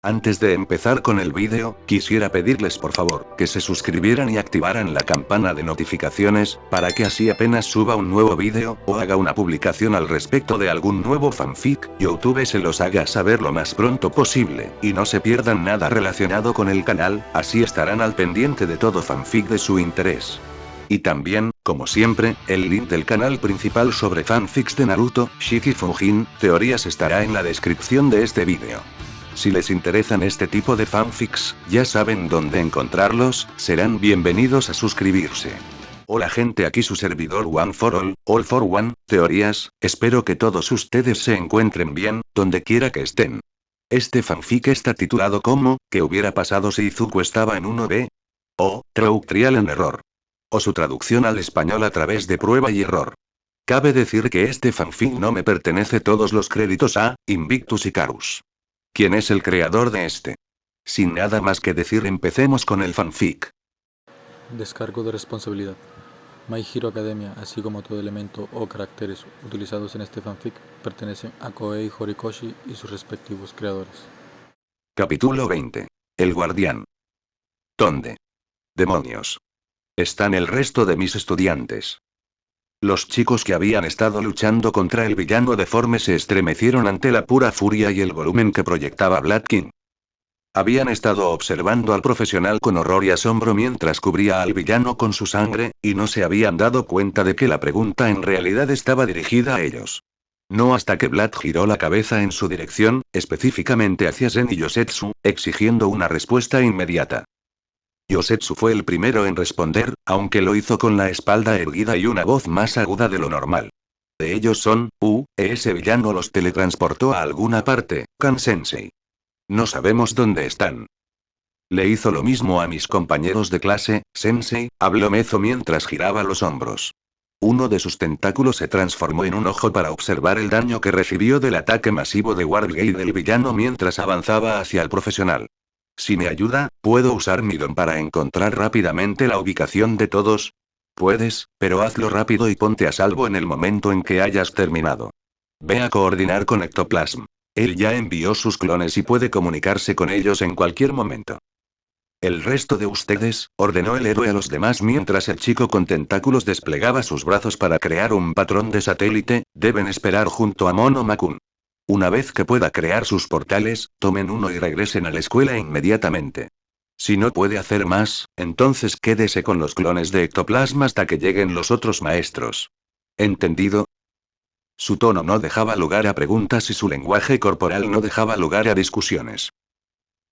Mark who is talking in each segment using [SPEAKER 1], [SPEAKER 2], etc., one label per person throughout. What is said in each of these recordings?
[SPEAKER 1] Antes de empezar con el vídeo, quisiera pedirles por favor, que se suscribieran y activaran la campana de notificaciones, para que así apenas suba un nuevo vídeo, o haga una publicación al respecto de algún nuevo fanfic, YouTube se los haga saber lo más pronto posible, y no se pierdan nada relacionado con el canal, así estarán al pendiente de todo fanfic de su interés. Y también, como siempre, el link del canal principal sobre fanfics de Naruto, Shiki Fujin, teorías estará en la descripción de este vídeo. Si les interesan este tipo de fanfics, ya saben dónde encontrarlos, serán bienvenidos a suscribirse. Hola gente, aquí su servidor One for All for One, teorías, espero que todos ustedes se encuentren bien, donde quiera que estén. Este fanfic está titulado como, ¿qué hubiera pasado si Izuku estaba en 1B? O, Trial and Error. O su traducción al español a través de prueba y error. Cabe decir que este fanfic no me pertenece, todos los créditos a Invictus Icarus. ¿Quién es el creador de este? Sin nada más que decir, empecemos con el fanfic.
[SPEAKER 2] Descargo de responsabilidad. My Hero Academia, así como todo elemento o caracteres utilizados en este fanfic, pertenecen a Koei Horikoshi y sus respectivos creadores.
[SPEAKER 1] Capítulo 20. El guardián. ¿Dónde demonios están el resto de mis estudiantes? Los chicos que habían estado luchando contra el villano deforme se estremecieron ante la pura furia y el volumen que proyectaba Black King. Habían estado observando al profesional con horror y asombro mientras cubría al villano con su sangre, y no se habían dado cuenta de que la pregunta en realidad estaba dirigida a ellos. No hasta que Black giró la cabeza en su dirección, específicamente hacia Zen y Yosetsu, exigiendo una respuesta inmediata. Yosetsu fue el primero en responder, aunque lo hizo con la espalda erguida y una voz más aguda de lo normal. De ellos son, ese villano los teletransportó a alguna parte, Kan-sensei. No sabemos dónde están. Le hizo lo mismo a mis compañeros de clase, Sensei, habló Mezo mientras giraba los hombros. Uno de sus tentáculos se transformó en un ojo para observar el daño que recibió del ataque masivo de Wargate del villano mientras avanzaba hacia el profesional. Si me ayuda, ¿puedo usar mi don para encontrar rápidamente la ubicación de todos? Puedes, pero hazlo rápido y ponte a salvo en el momento en que hayas terminado. Ve a coordinar con Ectoplasm. Él ya envió sus clones y puede comunicarse con ellos en cualquier momento. El resto de ustedes, ordenó el héroe a los demás mientras el chico con tentáculos desplegaba sus brazos para crear un patrón de satélite, deben esperar junto a Monoma-kun. Una vez que pueda crear sus portales, tomen uno y regresen a la escuela inmediatamente. Si no puede hacer más, entonces quédese con los clones de Ectoplasma hasta que lleguen los otros maestros. ¿Entendido? Su tono no dejaba lugar a preguntas y su lenguaje corporal no dejaba lugar a discusiones.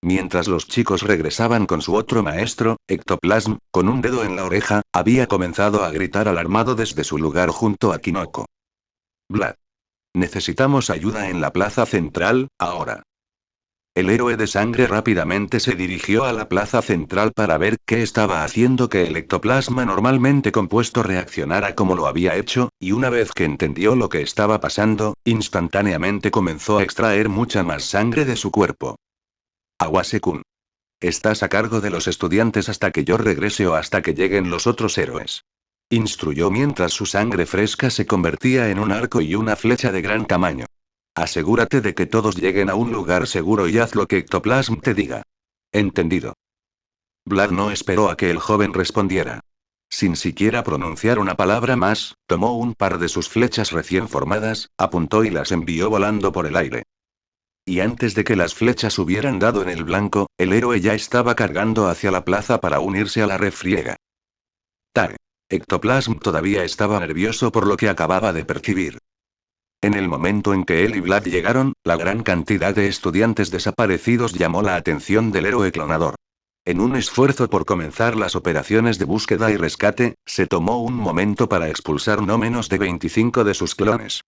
[SPEAKER 1] Mientras los chicos regresaban con su otro maestro, Ectoplasm, con un dedo en la oreja, había comenzado a gritar alarmado desde su lugar junto a Kinoko. Vlad. Necesitamos ayuda en la plaza central, ahora. El héroe de sangre rápidamente se dirigió a la plaza central para ver qué estaba haciendo que el ectoplasma normalmente compuesto reaccionara como lo había hecho, y una vez que entendió lo que estaba pasando, instantáneamente comenzó a extraer mucha más sangre de su cuerpo. Awase-kun. Estás a cargo de los estudiantes hasta que yo regrese o hasta que lleguen los otros héroes. Instruyó mientras su sangre fresca se convertía en un arco y una flecha de gran tamaño. Asegúrate de que todos lleguen a un lugar seguro y haz lo que Ectoplasm te diga. Entendido. Vlad no esperó a que el joven respondiera. Sin siquiera pronunciar una palabra más, tomó un par de sus flechas recién formadas, apuntó y las envió volando por el aire. Y antes de que las flechas hubieran dado en el blanco, el héroe ya estaba cargando hacia la plaza para unirse a la refriega. Tag. Ectoplasm todavía estaba nervioso por lo que acababa de percibir. En el momento en que él y Vlad llegaron, la gran cantidad de estudiantes desaparecidos llamó la atención del héroe clonador. En un esfuerzo por comenzar las operaciones de búsqueda y rescate, se tomó un momento para expulsar no menos de 25 de sus clones.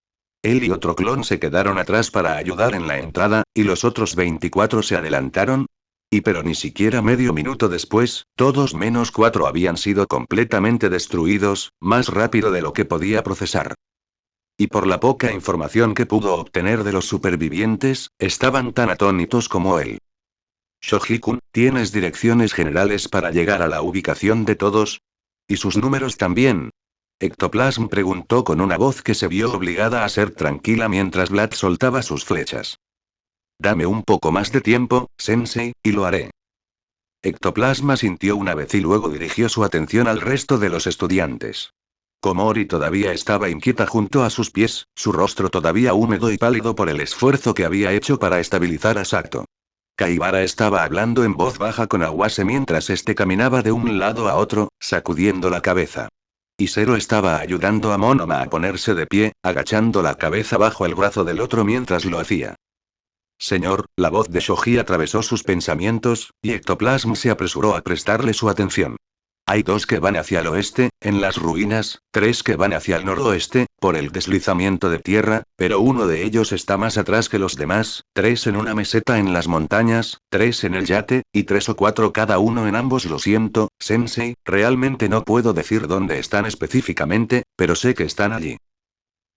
[SPEAKER 1] Él y otro clon se quedaron atrás para ayudar en la entrada, y los otros 24 se adelantaron. Pero ni siquiera medio minuto después, todos menos 4 habían sido completamente destruidos, más rápido de lo que podía procesar. Y por la poca información que pudo obtener de los supervivientes, estaban tan atónitos como él. Shoji-kun, ¿tienes direcciones generales para llegar a la ubicación de todos? ¿Y sus números también? Ectoplasm preguntó con una voz que se vio obligada a ser tranquila mientras Vlad soltaba sus flechas. Dame un poco más de tiempo, Sensei, y lo haré. Ectoplasma sintió una vez y luego dirigió su atención al resto de los estudiantes. Komori todavía estaba inquieta junto a sus pies, su rostro todavía húmedo y pálido por el esfuerzo que había hecho para estabilizar a Sato. Kaibara estaba hablando en voz baja con Awase mientras este caminaba de un lado a otro, sacudiendo la cabeza. Isero estaba ayudando a Monoma a ponerse de pie, agachando la cabeza bajo el brazo del otro mientras lo hacía. Señor, la voz de Shoji atravesó sus pensamientos, y Ectoplasm se apresuró a prestarle su atención. Hay 2 que van hacia el oeste, en las ruinas, 3 que van hacia el noroeste, por el deslizamiento de tierra, pero uno de ellos está más atrás que los demás, 3 en una meseta en las montañas, 3 en el yate, y 3 o 4 cada uno en ambos. Lo siento, Sensei, realmente no puedo decir dónde están específicamente, pero sé que están allí.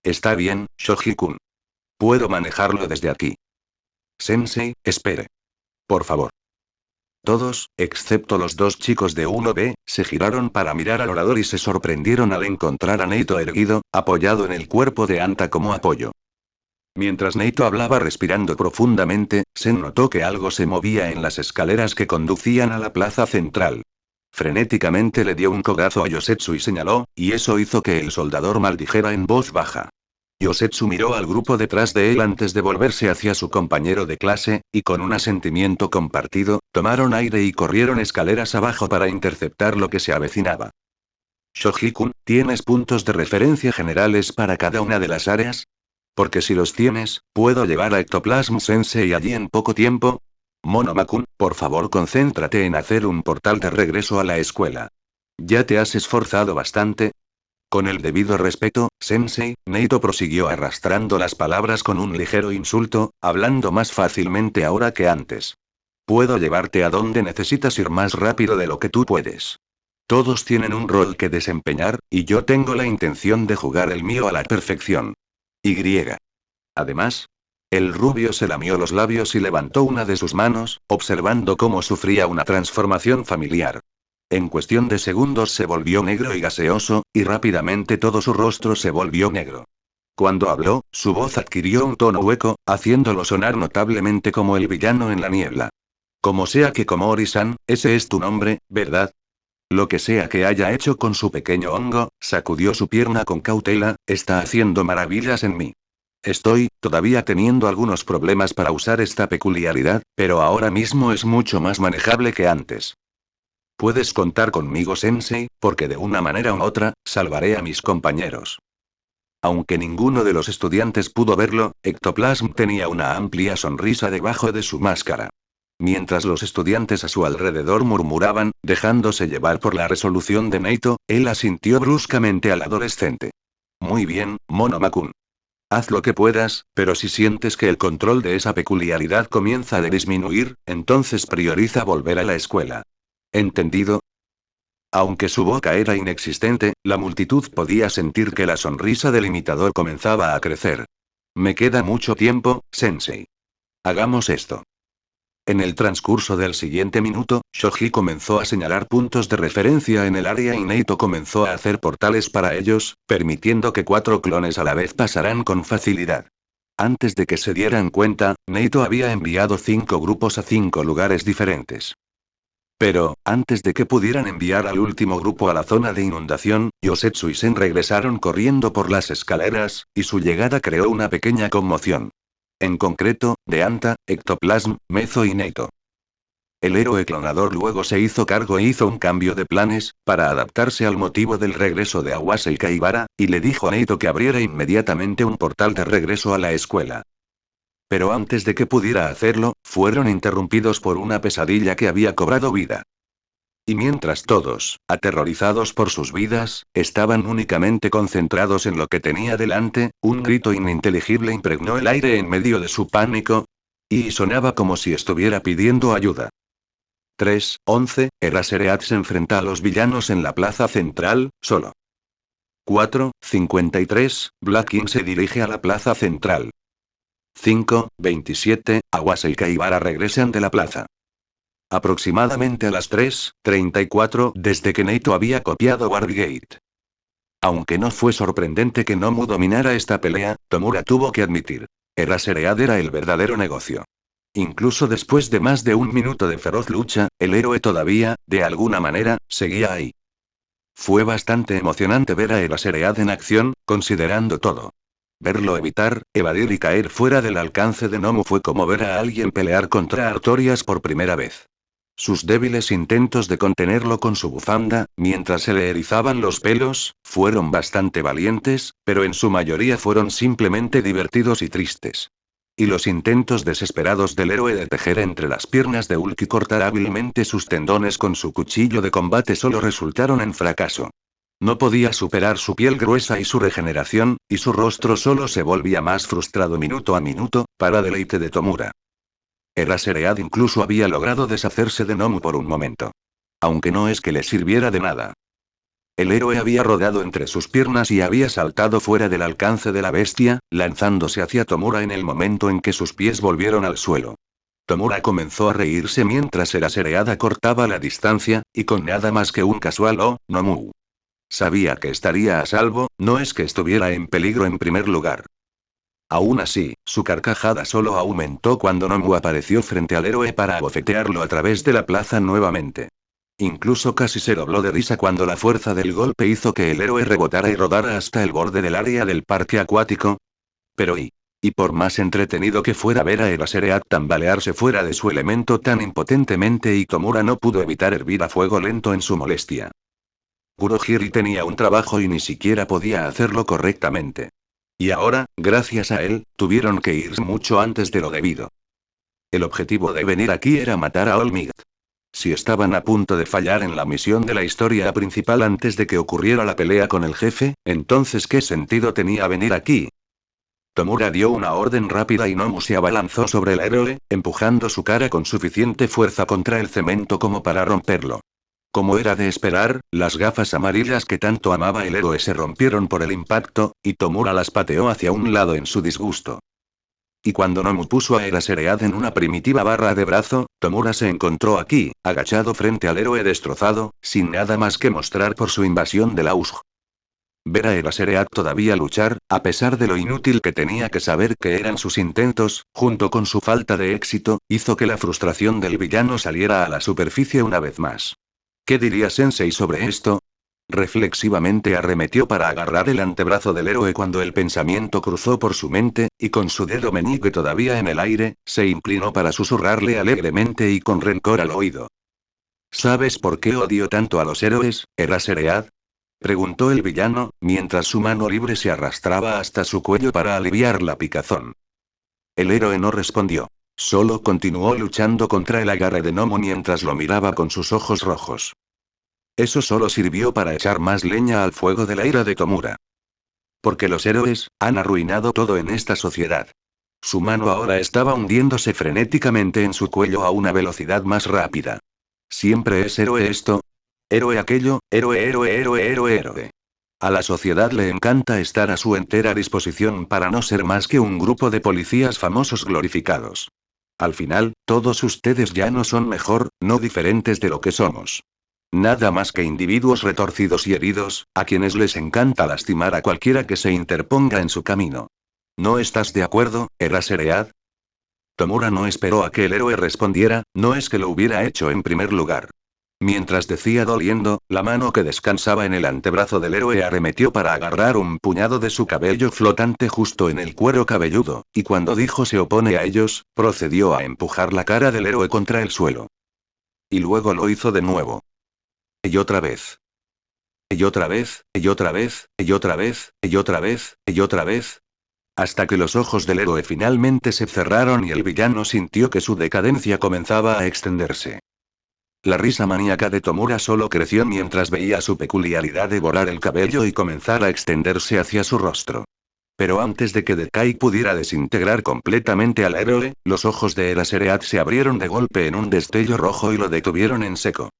[SPEAKER 1] Está bien, Shoji-kun. Puedo manejarlo desde aquí. Sensei, espere. Por favor. Todos, excepto los 2 chicos de 1B, se giraron para mirar al orador y se sorprendieron al encontrar a Neito erguido, apoyado en el cuerpo de Anta como apoyo. Mientras Neito hablaba respirando profundamente, Sen notó que algo se movía en las escaleras que conducían a la plaza central. Frenéticamente le dio un codazo a Yosetsu y señaló, y eso hizo que el soldador maldijera en voz baja. Yosetsu miró al grupo detrás de él antes de volverse hacia su compañero de clase, y con un asentimiento compartido, tomaron aire y corrieron escaleras abajo para interceptar lo que se avecinaba. Shoji-kun, ¿tienes puntos de referencia generales para cada una de las áreas? Porque si los tienes, ¿puedo llevar a Ectoplasm Sensei allí en poco tiempo? Monoma-kun, por favor concéntrate en hacer un portal de regreso a la escuela. Ya te has esforzado bastante. Con el debido respeto, Sensei, Neito prosiguió arrastrando las palabras con un ligero insulto, hablando más fácilmente ahora que antes. Puedo llevarte a donde necesitas ir más rápido de lo que tú puedes. Todos tienen un rol que desempeñar, y yo tengo la intención de jugar el mío a la perfección. Y. Además, el rubio se lamió los labios y levantó una de sus manos, observando cómo sufría una transformación familiar. En cuestión de segundos se volvió negro y gaseoso, y rápidamente todo su rostro se volvió negro. Cuando habló, su voz adquirió un tono hueco, haciéndolo sonar notablemente como el villano en la niebla. Como sea que Komori-san, ese es tu nombre, ¿verdad? Lo que sea que haya hecho con su pequeño hongo, sacudió su pierna con cautela, está haciendo maravillas en mí. Estoy, todavía teniendo algunos problemas para usar esta peculiaridad, pero ahora mismo es mucho más manejable que antes. Puedes contar conmigo, Sensei, porque de una manera u otra, salvaré a mis compañeros. Aunque ninguno de los estudiantes pudo verlo, Ectoplasm tenía una amplia sonrisa debajo de su máscara. Mientras los estudiantes a su alrededor murmuraban, dejándose llevar por la resolución de Neito, él asintió bruscamente al adolescente. Muy bien, Monoma-kun. Haz lo que puedas, pero si sientes que el control de esa peculiaridad comienza a disminuir, entonces prioriza volver a la escuela. ¿Entendido? Aunque su boca era inexistente, la multitud podía sentir que la sonrisa del imitador comenzaba a crecer. Me queda mucho tiempo, Sensei. Hagamos esto. En el transcurso del siguiente minuto, Shoji comenzó a señalar puntos de referencia en el área y Neito comenzó a hacer portales para ellos, permitiendo que 4 clones a la vez pasaran con facilidad. Antes de que se dieran cuenta, Neito había enviado 5 grupos a 5 lugares diferentes. Pero, antes de que pudieran enviar al último grupo a la zona de inundación, Yosetsu y Sen regresaron corriendo por las escaleras, y su llegada creó una pequeña conmoción. En concreto, de Anta, Ectoplasm, Mezo y Neito. El héroe clonador luego se hizo cargo e hizo un cambio de planes, para adaptarse al motivo del regreso de Awase y Kaibara, y le dijo a Neito que abriera inmediatamente un portal de regreso a la escuela. Pero antes de que pudiera hacerlo, fueron interrumpidos por una pesadilla que había cobrado vida. Y mientras todos, aterrorizados por sus vidas, estaban únicamente concentrados en lo que tenía delante, un grito ininteligible impregnó el aire en medio de su pánico, y sonaba como si estuviera pidiendo ayuda. 3:11, Erasereat se enfrenta a los villanos en la plaza central, solo. 4:53, Black King se dirige a la plaza central. 5:27, Awase y Kaibara regresan de la plaza. Aproximadamente a las 3:34 desde que Neito había copiado Wardgate. Aunque no fue sorprendente que Nomu dominara esta pelea, Tomura tuvo que admitir. Eraseread era el verdadero negocio. Incluso después de más de un minuto de feroz lucha, el héroe todavía, de alguna manera, seguía ahí. Fue bastante emocionante ver a Eraserhead en acción, considerando todo. Verlo evitar, evadir y caer fuera del alcance de Nomu fue como ver a alguien pelear contra Artorias por primera vez. Sus débiles intentos de contenerlo con su bufanda, mientras se le erizaban los pelos, fueron bastante valientes, pero en su mayoría fueron simplemente divertidos y tristes. Y los intentos desesperados del héroe de tejer entre las piernas de Hulk y cortar hábilmente sus tendones con su cuchillo de combate solo resultaron en fracaso. No podía superar su piel gruesa y su regeneración, y su rostro solo se volvía más frustrado minuto a minuto, para deleite de Tomura. Eraserhead incluso había logrado deshacerse de Nomu por un momento. Aunque no es que le sirviera de nada. El héroe había rodado entre sus piernas y había saltado fuera del alcance de la bestia, lanzándose hacia Tomura en el momento en que sus pies volvieron al suelo. Tomura comenzó a reírse mientras Eraserhead acortaba la distancia, y con nada más que un casual "oh, Nomu". Sabía que estaría a salvo, no es que estuviera en peligro en primer lugar. Aún así, su carcajada solo aumentó cuando Nomu apareció frente al héroe para abofetearlo a través de la plaza nuevamente. Incluso casi se dobló de risa cuando la fuerza del golpe hizo que el héroe rebotara y rodara hasta el borde del área del parque acuático. Pero y por más entretenido que fuera ver a Eraserhead tambalearse fuera de su elemento tan impotentemente, y Tomura no pudo evitar hervir a fuego lento en su molestia. Kurohiri tenía un trabajo y ni siquiera podía hacerlo correctamente. Y ahora, gracias a él, tuvieron que irse mucho antes de lo debido. El objetivo de venir aquí era matar a All Might. Si estaban a punto de fallar en la misión de la historia principal antes de que ocurriera la pelea con el jefe, entonces ¿qué sentido tenía venir aquí? Tomura dio una orden rápida y Nomu se abalanzó sobre el héroe, empujando su cara con suficiente fuerza contra el cemento como para romperlo. Como era de esperar, las gafas amarillas que tanto amaba el héroe se rompieron por el impacto, y Tomura las pateó hacia un lado en su disgusto. Y cuando Nomu puso a Eraserhead en una primitiva barra de brazo, Tomura se encontró aquí, agachado frente al héroe destrozado, sin nada más que mostrar por su invasión de la USG. Ver a Eraserhead todavía luchar, a pesar de lo inútil que tenía que saber que eran sus intentos, junto con su falta de éxito, hizo que la frustración del villano saliera a la superficie una vez más. ¿Qué diría Sensei sobre esto? Reflexivamente arremetió para agarrar el antebrazo del héroe cuando el pensamiento cruzó por su mente, y con su dedo meñique todavía en el aire, se inclinó para susurrarle alegremente y con rencor al oído. ¿Sabes por qué odio tanto a los héroes, Eraserhead? Preguntó el villano, mientras su mano libre se arrastraba hasta su cuello para aliviar la picazón. El héroe no respondió. Solo continuó luchando contra el agarre de Nomu mientras lo miraba con sus ojos rojos. Eso solo sirvió para echar más leña al fuego de la ira de Tomura. Porque los héroes han arruinado todo en esta sociedad. Su mano ahora estaba hundiéndose frenéticamente en su cuello a una velocidad más rápida. ¿Siempre es héroe esto? Héroe aquello, héroe. A la sociedad le encanta estar a su entera disposición para no ser más que un grupo de policías famosos glorificados. Al final, todos ustedes ya no son mejor, no diferentes de lo que somos. Nada más que individuos retorcidos y heridos, a quienes les encanta lastimar a cualquiera que se interponga en su camino. ¿No estás de acuerdo, Eraserhead? Tomura no esperó a que el héroe respondiera, no es que lo hubiera hecho en primer lugar. Mientras decía doliendo, la mano que descansaba en el antebrazo del héroe arremetió para agarrar un puñado de su cabello flotante justo en el cuero cabelludo, y cuando dijo se opone a ellos, procedió a empujar la cara del héroe contra el suelo. Y luego lo hizo de nuevo. Y otra vez. Y otra vez, y otra vez, y otra vez, y otra vez, y otra vez. Hasta que los ojos del héroe finalmente se cerraron y el villano sintió que su decadencia comenzaba a extenderse. La risa maníaca de Tomura solo creció mientras veía su peculiaridad devorar el cabello y comenzar a extenderse hacia su rostro. Pero antes de que Dekai pudiera desintegrar completamente al héroe, los ojos de Eraserhead se abrieron de golpe en un destello rojo y lo detuvieron en seco.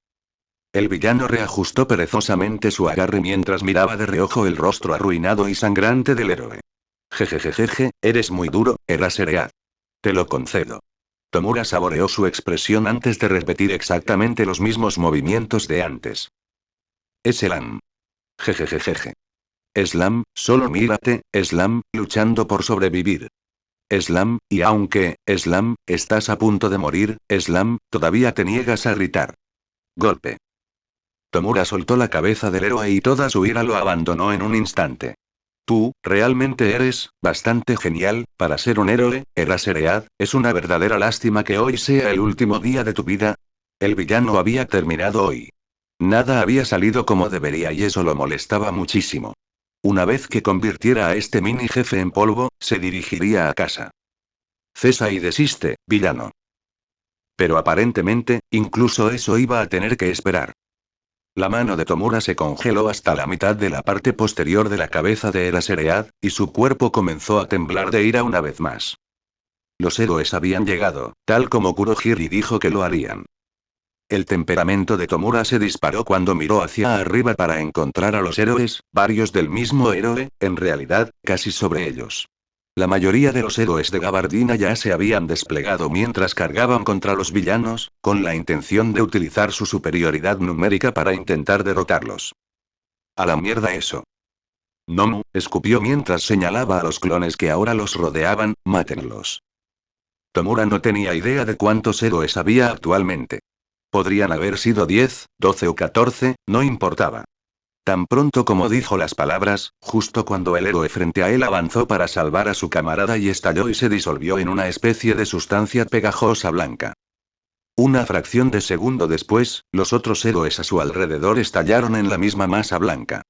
[SPEAKER 1] El villano reajustó perezosamente su agarre mientras miraba de reojo el rostro arruinado y sangrante del héroe. Jejejejeje, eres muy duro, Eraserhead. Te lo concedo. Tomura saboreó su expresión antes de repetir exactamente los mismos movimientos de antes. Slam. Jejejejeje. Slam, solo mírate, Slam, luchando por sobrevivir. Slam, y aunque, Slam, estás a punto de morir, Slam, todavía te niegas a gritar. Golpe. Tomura soltó la cabeza del héroe y toda su ira lo abandonó en un instante. Tú, realmente eres, bastante genial, para ser un héroe, Eraserhead, es una verdadera lástima que hoy sea el último día de tu vida. El villano había terminado hoy. Nada había salido como debería y eso lo molestaba muchísimo. Una vez que convirtiera a este mini jefe en polvo, se dirigiría a casa. Cesa y desiste, villano. Pero aparentemente, incluso eso iba a tener que esperar. La mano de Tomura se congeló hasta la mitad de la parte posterior de la cabeza de Eraserhead, y su cuerpo comenzó a temblar de ira una vez más. Los héroes habían llegado, tal como Kurohiri dijo que lo harían. El temperamento de Tomura se disparó cuando miró hacia arriba para encontrar a los héroes, varios del mismo héroe, en realidad, casi sobre ellos. La mayoría de los héroes de gabardina ya se habían desplegado mientras cargaban contra los villanos, con la intención de utilizar su superioridad numérica para intentar derrotarlos. A la mierda eso. Nomu, escupió mientras señalaba a los clones que ahora los rodeaban, mátenlos. Tomura no tenía idea de cuántos héroes había actualmente. Podrían haber sido 10, 12 o 14, no importaba. Tan pronto como dijo las palabras, justo cuando el héroe frente a él avanzó para salvar a su camarada y estalló y se disolvió en una especie de sustancia pegajosa blanca. Una fracción de segundo después, los otros héroes a su alrededor estallaron en la misma masa blanca.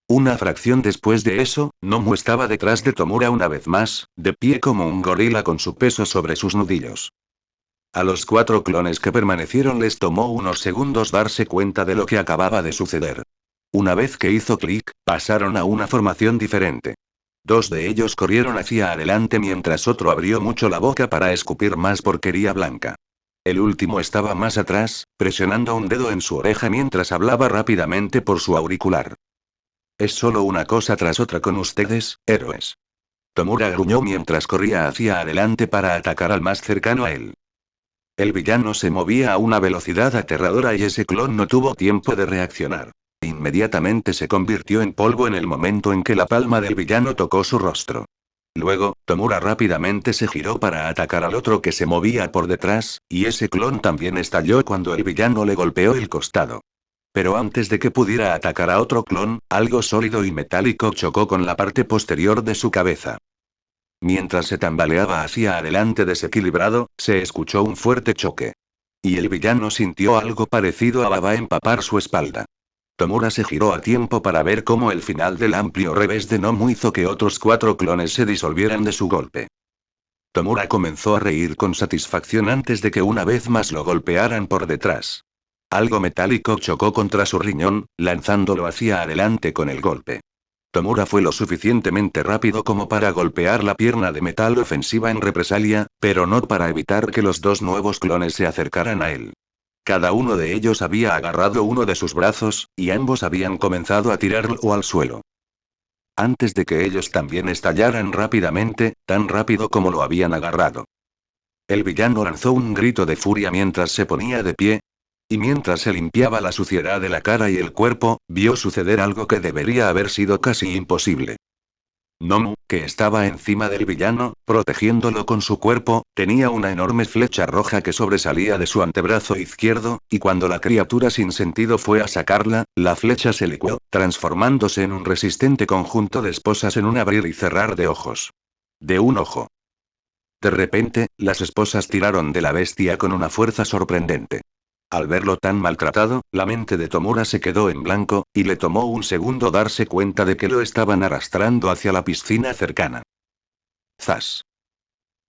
[SPEAKER 1] Una fracción después de eso, Nomu estaba detrás de Tomura una vez más, de pie como un gorila con su peso sobre sus nudillos. A los 4 clones que permanecieron les tomó unos segundos darse cuenta de lo que acababa de suceder. Una vez que hizo clic, pasaron a una formación diferente. 2 de ellos corrieron hacia adelante mientras otro abrió mucho la boca para escupir más porquería blanca. El último estaba más atrás, presionando un dedo en su oreja mientras hablaba rápidamente por su auricular. Es solo una cosa tras otra con ustedes, héroes. Tomura gruñó mientras corría hacia adelante para atacar al más cercano a él. El villano se movía a una velocidad aterradora y ese clon no tuvo tiempo de reaccionar. Inmediatamente se convirtió en polvo en el momento en que la palma del villano tocó su rostro. Luego, Tomura rápidamente se giró para atacar al otro que se movía por detrás, y ese clon también estalló cuando el villano le golpeó el costado. Pero antes de que pudiera atacar a otro clon, algo sólido y metálico chocó con la parte posterior de su cabeza. Mientras se tambaleaba hacia adelante desequilibrado, se escuchó un fuerte choque. Y el villano sintió algo parecido a baba empapar su espalda. Tomura se giró a tiempo para ver cómo el final del amplio revés de Nomu hizo que otros 4 clones se disolvieran de su golpe. Tomura comenzó a reír con satisfacción antes de que una vez más lo golpearan por detrás. Algo metálico chocó contra su riñón, lanzándolo hacia adelante con el golpe. Tomura fue lo suficientemente rápido como para golpear la pierna de metal ofensiva en represalia, pero no para evitar que los 2 nuevos clones se acercaran a él. Cada uno de ellos había agarrado uno de sus brazos, y ambos habían comenzado a tirarlo al suelo. Antes de que ellos también estallaran rápidamente, tan rápido como lo habían agarrado. El villano lanzó un grito de furia mientras se ponía de pie. Y mientras se limpiaba la suciedad de la cara y el cuerpo, vio suceder algo que debería haber sido casi imposible. Nomu, que estaba encima del villano, protegiéndolo con su cuerpo, tenía una enorme flecha roja que sobresalía de su antebrazo izquierdo, y cuando la criatura sin sentido fue a sacarla, la flecha se licuó, transformándose en un resistente conjunto de esposas en un abrir y cerrar de ojos. De un ojo. De repente, las esposas tiraron de la bestia con una fuerza sorprendente. Al verlo tan maltratado, la mente de Tomura se quedó en blanco, y le tomó un segundo darse cuenta de que lo estaban arrastrando hacia la piscina cercana. ¡Zas!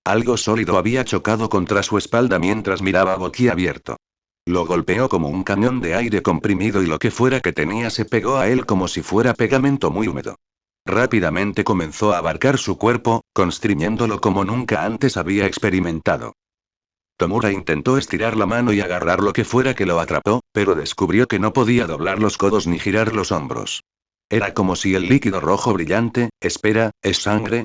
[SPEAKER 1] Algo sólido había chocado contra su espalda mientras miraba boquiabierto. Lo golpeó como un cañón de aire comprimido y lo que fuera que tenía se pegó a él como si fuera pegamento muy húmedo. Rápidamente comenzó a abarcar su cuerpo, constriñéndolo como nunca antes había experimentado. Tomura intentó estirar la mano y agarrar lo que fuera que lo atrapó, pero descubrió que no podía doblar los codos ni girar los hombros. Era como si el líquido rojo brillante, espera, ¿es sangre?,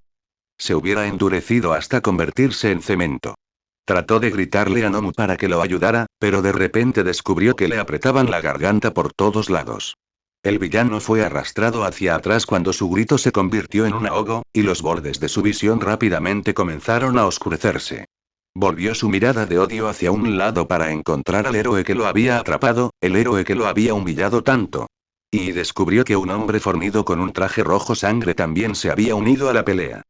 [SPEAKER 1] se hubiera endurecido hasta convertirse en cemento. Trató de gritarle a Nomu para que lo ayudara, pero de repente descubrió que le apretaban la garganta por todos lados. El villano fue arrastrado hacia atrás cuando su grito se convirtió en un ahogo, y los bordes de su visión rápidamente comenzaron a oscurecerse. Volvió su mirada de odio hacia un lado para encontrar al héroe que lo había atrapado, el héroe que lo había humillado tanto. Y descubrió que un hombre fornido con un traje rojo sangre también se había unido a la pelea.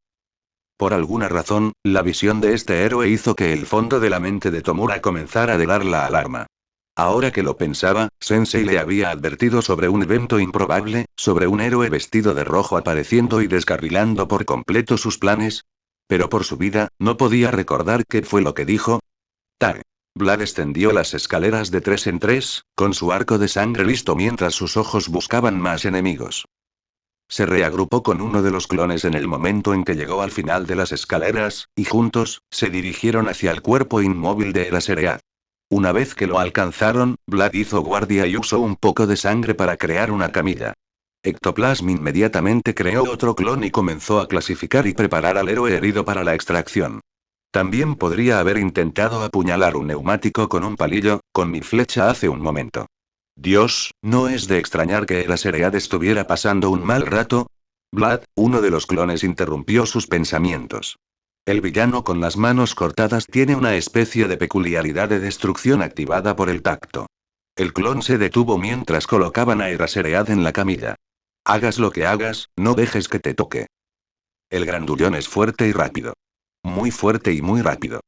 [SPEAKER 1] Por alguna razón, la visión de este héroe hizo que el fondo de la mente de Tomura comenzara a dar la alarma. Ahora que lo pensaba, Sensei le había advertido sobre un evento improbable, sobre un héroe vestido de rojo apareciendo y descarrilando por completo sus planes. Pero por su vida, no podía recordar qué fue lo que dijo. Tag. Vlad descendió las escaleras de 3 en 3, con su arco de sangre listo mientras sus ojos buscaban más enemigos. Se reagrupó con uno de los clones en el momento en que llegó al final de las escaleras, y juntos, se dirigieron hacia el cuerpo inmóvil de Eraseread. Una vez que lo alcanzaron, Vlad hizo guardia y usó un poco de sangre para crear una camilla. Ectoplasm inmediatamente creó otro clon y comenzó a clasificar y preparar al héroe herido para la extracción. También podría haber intentado apuñalar un neumático con un palillo, con mi flecha hace un momento. Dios, no es de extrañar que Eraseread estuviera pasando un mal rato. Vlad, uno de los clones, interrumpió sus pensamientos. El villano con las manos cortadas tiene una especie de peculiaridad de destrucción activada por el tacto. El clon se detuvo mientras colocaban a Eraseread en la camilla. Hagas lo que hagas, no dejes que te toque. El grandullón es fuerte y rápido. Muy fuerte y muy rápido.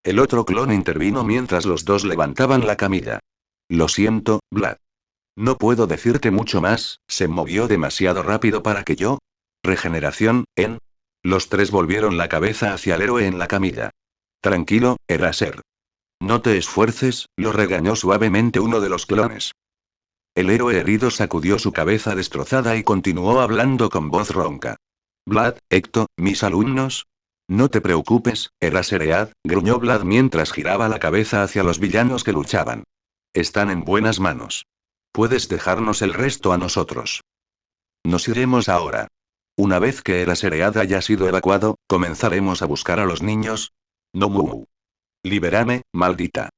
[SPEAKER 1] El otro clon intervino mientras los dos levantaban la camilla. Lo siento, Vlad. No puedo decirte mucho más, se movió demasiado rápido para que yo. Regeneración, en. Los tres volvieron la cabeza hacia el héroe en la camilla. Tranquilo, Eraser. No te esfuerces, lo regañó suavemente uno de los clones. El héroe herido sacudió su cabeza destrozada y continuó hablando con voz ronca. Vlad, Ecto, mis alumnos. No te preocupes, Eraseread, gruñó Vlad mientras giraba la cabeza hacia los villanos que luchaban. Están en buenas manos. Puedes dejarnos el resto a nosotros. Nos iremos ahora. Una vez que Eraseread haya sido evacuado, comenzaremos a buscar a los niños. No mu. Libérame, maldita.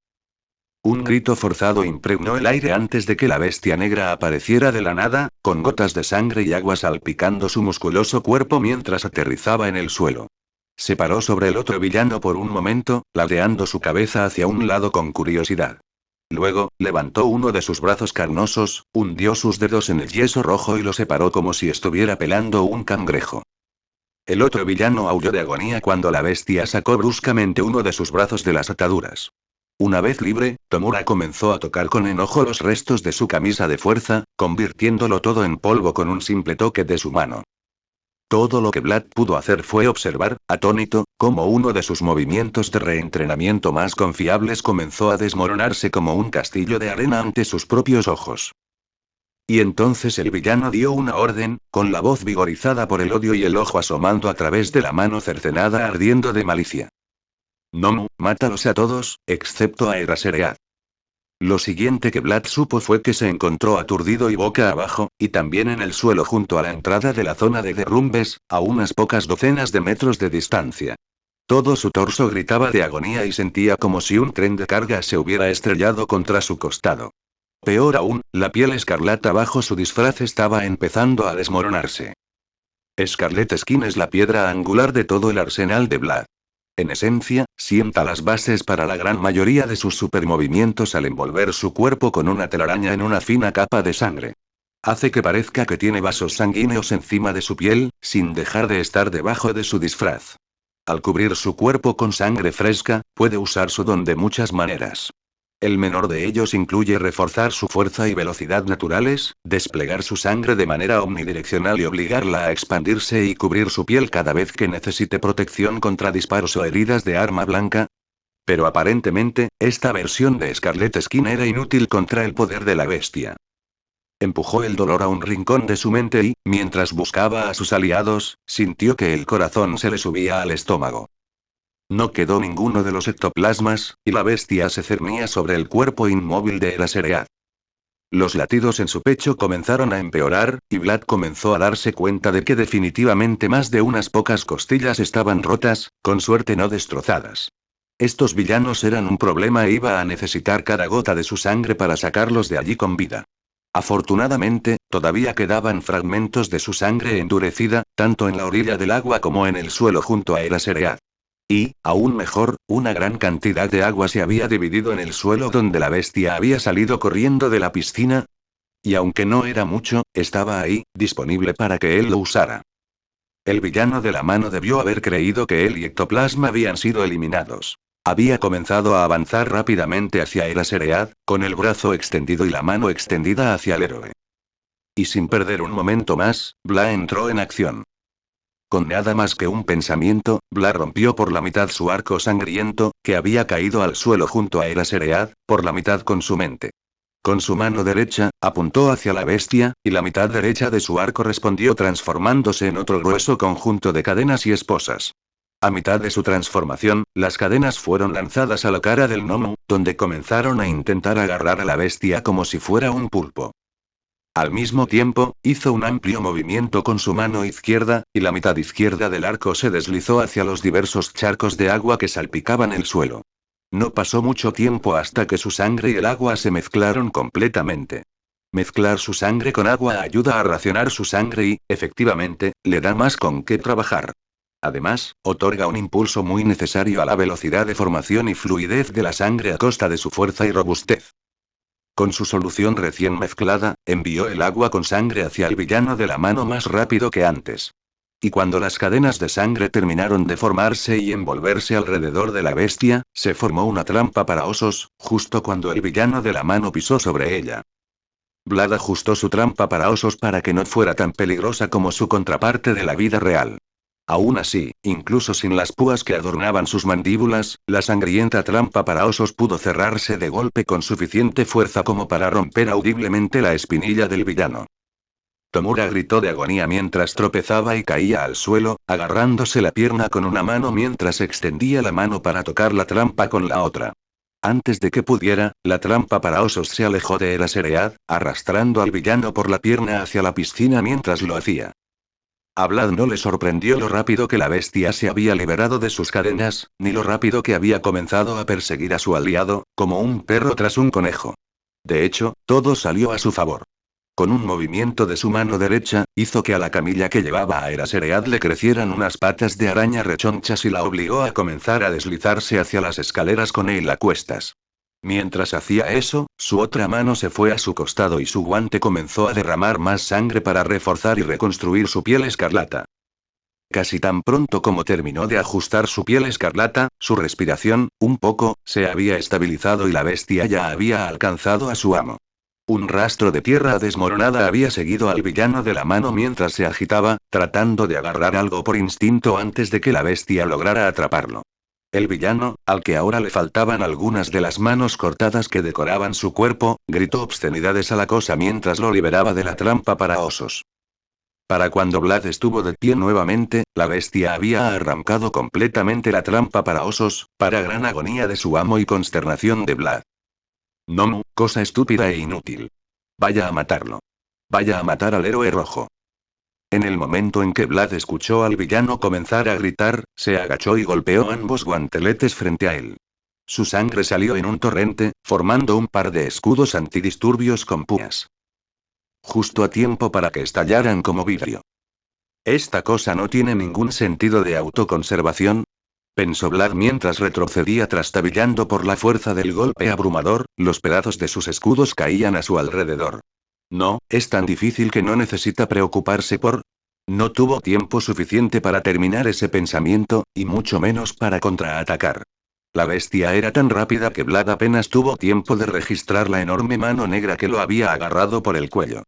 [SPEAKER 1] Un grito forzado impregnó el aire antes de que la bestia negra apareciera de la nada, con gotas de sangre y agua salpicando su musculoso cuerpo mientras aterrizaba en el suelo. Se paró sobre el otro villano por un momento, ladeando su cabeza hacia un lado con curiosidad. Luego, levantó uno de sus brazos carnosos, hundió sus dedos en el yeso rojo y lo separó como si estuviera pelando un cangrejo. El otro villano aulló de agonía cuando la bestia sacó bruscamente uno de sus brazos de las ataduras. Una vez libre, Tomura comenzó a tocar con enojo los restos de su camisa de fuerza, convirtiéndolo todo en polvo con un simple toque de su mano. Todo lo que Vlad pudo hacer fue observar, atónito, cómo uno de sus movimientos de reentrenamiento más confiables comenzó a desmoronarse como un castillo de arena ante sus propios ojos. Y entonces el villano dio una orden, con la voz vigorizada por el odio y el ojo asomando a través de la mano cercenada ardiendo de malicia. Nomu, mátalos a todos, excepto a Eraseread. Lo siguiente que Vlad supo fue que se encontró aturdido y boca abajo, y también en el suelo junto a la entrada de la zona de derrumbes, a unas pocas docenas de metros de distancia. Todo su torso gritaba de agonía y sentía como si un tren de carga se hubiera estrellado contra su costado. Peor aún, la piel escarlata bajo su disfraz estaba empezando a desmoronarse. Scarlet Skin es la piedra angular de todo el arsenal de Vlad. En esencia, sienta las bases para la gran mayoría de sus supermovimientos al envolver su cuerpo con una telaraña en una fina capa de sangre. Hace que parezca que tiene vasos sanguíneos encima de su piel, sin dejar de estar debajo de su disfraz. Al cubrir su cuerpo con sangre fresca, puede usar su don de muchas maneras. El menor de ellos incluye reforzar su fuerza y velocidad naturales, desplegar su sangre de manera omnidireccional y obligarla a expandirse y cubrir su piel cada vez que necesite protección contra disparos o heridas de arma blanca. Pero aparentemente, esta versión de Scarlet Skin era inútil contra el poder de la bestia. Empujó el dolor a un rincón de su mente y, mientras buscaba a sus aliados, sintió que el corazón se le subía al estómago. No quedó ninguno de los ectoplasmas, y la bestia se cernía sobre el cuerpo inmóvil de Eraseread. Los latidos en su pecho comenzaron a empeorar, y Vlad comenzó a darse cuenta de que definitivamente más de unas pocas costillas estaban rotas, con suerte no destrozadas. Estos villanos eran un problema e iba a necesitar cada gota de su sangre para sacarlos de allí con vida. Afortunadamente, todavía quedaban fragmentos de su sangre endurecida, tanto en la orilla del agua como en el suelo junto a Eraserhead. Y, aún mejor, una gran cantidad de agua se había dividido en el suelo donde la bestia había salido corriendo de la piscina. Y aunque no era mucho, estaba ahí, disponible para que él lo usara. El villano de la mano debió haber creído que él y Ectoplasma habían sido eliminados. Había comenzado a avanzar rápidamente hacia Eraserhead, con el brazo extendido y la mano extendida hacia el héroe. Y sin perder un momento más, Blah entró en acción. Con nada más que un pensamiento, Blah rompió por la mitad su arco sangriento, que había caído al suelo junto a Eraserhead, por la mitad con su mente. Con su mano derecha, apuntó hacia la bestia, y la mitad derecha de su arco respondió transformándose en otro grueso conjunto de cadenas y esposas. A mitad de su transformación, las cadenas fueron lanzadas a la cara del gnomo, donde comenzaron a intentar agarrar a la bestia como si fuera un pulpo. Al mismo tiempo, hizo un amplio movimiento con su mano izquierda, y la mitad izquierda del arco se deslizó hacia los diversos charcos de agua que salpicaban el suelo. No pasó mucho tiempo hasta que su sangre y el agua se mezclaron completamente. Mezclar su sangre con agua ayuda a racionar su sangre y, efectivamente, le da más con qué trabajar. Además, otorga un impulso muy necesario a la velocidad de formación y fluidez de la sangre a costa de su fuerza y robustez. Con su solución recién mezclada, envió el agua con sangre hacia el villano de la mano más rápido que antes. Y cuando las cadenas de sangre terminaron de formarse y envolverse alrededor de la bestia, se formó una trampa para osos, justo cuando el villano de la mano pisó sobre ella. Vlad ajustó su trampa para osos para que no fuera tan peligrosa como su contraparte de la vida real. Aún así, incluso sin las púas que adornaban sus mandíbulas, la sangrienta trampa para osos pudo cerrarse de golpe con suficiente fuerza como para romper audiblemente la espinilla del villano. Tomura gritó de agonía mientras tropezaba y caía al suelo, agarrándose la pierna con una mano mientras extendía la mano para tocar la trampa con la otra. Antes de que pudiera, la trampa para osos se alejó de Eraserhead, arrastrando al villano por la pierna hacia la piscina mientras lo hacía. A Vlad no le sorprendió lo rápido que la bestia se había liberado de sus cadenas, ni lo rápido que había comenzado a perseguir a su aliado, como un perro tras un conejo. De hecho, todo salió a su favor. Con un movimiento de su mano derecha, hizo que a la camilla que llevaba a Eraserhead le crecieran unas patas de araña rechonchas y la obligó a comenzar a deslizarse hacia las escaleras con él a cuestas. Mientras hacía eso, su otra mano se fue a su costado y su guante comenzó a derramar más sangre para reforzar y reconstruir su piel escarlata. Casi tan pronto como terminó de ajustar su piel escarlata, su respiración, un poco, se había estabilizado y la bestia ya había alcanzado a su amo. Un rastro de tierra desmoronada había seguido al villano de la mano mientras se agitaba, tratando de agarrar algo por instinto antes de que la bestia lograra atraparlo. El villano, al que ahora le faltaban algunas de las manos cortadas que decoraban su cuerpo, gritó obscenidades a la cosa mientras lo liberaba de la trampa para osos. Para cuando Vlad estuvo de pie nuevamente, la bestia había arrancado completamente la trampa para osos, para gran agonía de su amo y consternación de Vlad. No, cosa estúpida e inútil. Vaya a matarlo. Vaya a matar al héroe rojo. En el momento en que Vlad escuchó al villano comenzar a gritar, se agachó y golpeó ambos guanteletes frente a él. Su sangre salió en un torrente, formando un par de escudos antidisturbios con púas. Justo a tiempo para que estallaran como vidrio. Esta cosa no tiene ningún sentido de autoconservación, pensó Vlad mientras retrocedía trastabillando por la fuerza del golpe abrumador, los pedazos de sus escudos caían a su alrededor. No, es tan difícil que no necesita preocuparse por... No tuvo tiempo suficiente para terminar ese pensamiento, y mucho menos para contraatacar. La bestia era tan rápida que Vlad apenas tuvo tiempo de registrar la enorme mano negra que lo había agarrado por el cuello.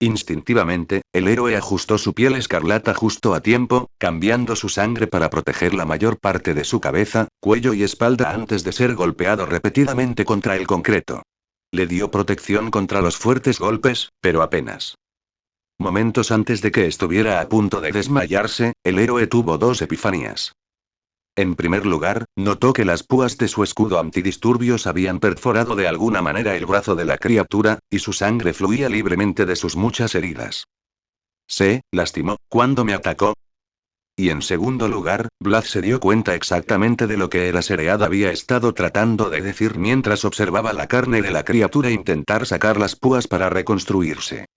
[SPEAKER 1] Instintivamente, el héroe ajustó su piel escarlata justo a tiempo, cambiando su sangre para proteger la mayor parte de su cabeza, cuello y espalda antes de ser golpeado repetidamente contra el concreto. Le dio protección contra los fuertes golpes, pero apenas. Momentos antes de que estuviera a punto de desmayarse, el héroe tuvo dos epifanías. En primer lugar, notó que las púas de su escudo antidisturbios habían perforado de alguna manera el brazo de la criatura, y su sangre fluía libremente de sus muchas heridas. Se lastimó cuando me atacó. Y en segundo lugar, Vlad se dio cuenta exactamente de lo que Eraserhead había estado tratando de decir mientras observaba la carne de la criatura intentar sacar las púas para reconstruirse.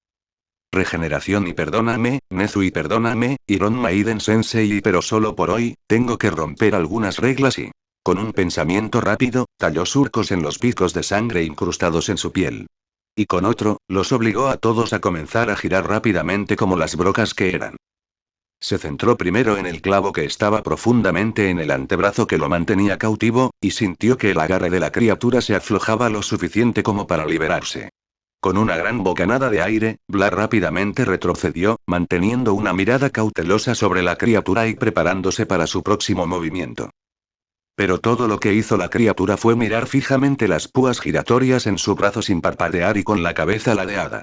[SPEAKER 1] Regeneración y perdóname, Nezu y perdóname, Iron Maiden Sensei, pero solo por hoy, tengo que romper algunas reglas y... Con un pensamiento rápido, talló surcos en los picos de sangre incrustados en su piel. Y con otro, los obligó a todos a comenzar a girar rápidamente como las brocas que eran. Se centró primero en el clavo que estaba profundamente en el antebrazo que lo mantenía cautivo, y sintió que el agarre de la criatura se aflojaba lo suficiente como para liberarse. Con una gran bocanada de aire, Vlad rápidamente retrocedió, manteniendo una mirada cautelosa sobre la criatura y preparándose para su próximo movimiento. Pero todo lo que hizo la criatura fue mirar fijamente las púas giratorias en su brazo sin parpadear y con la cabeza ladeada.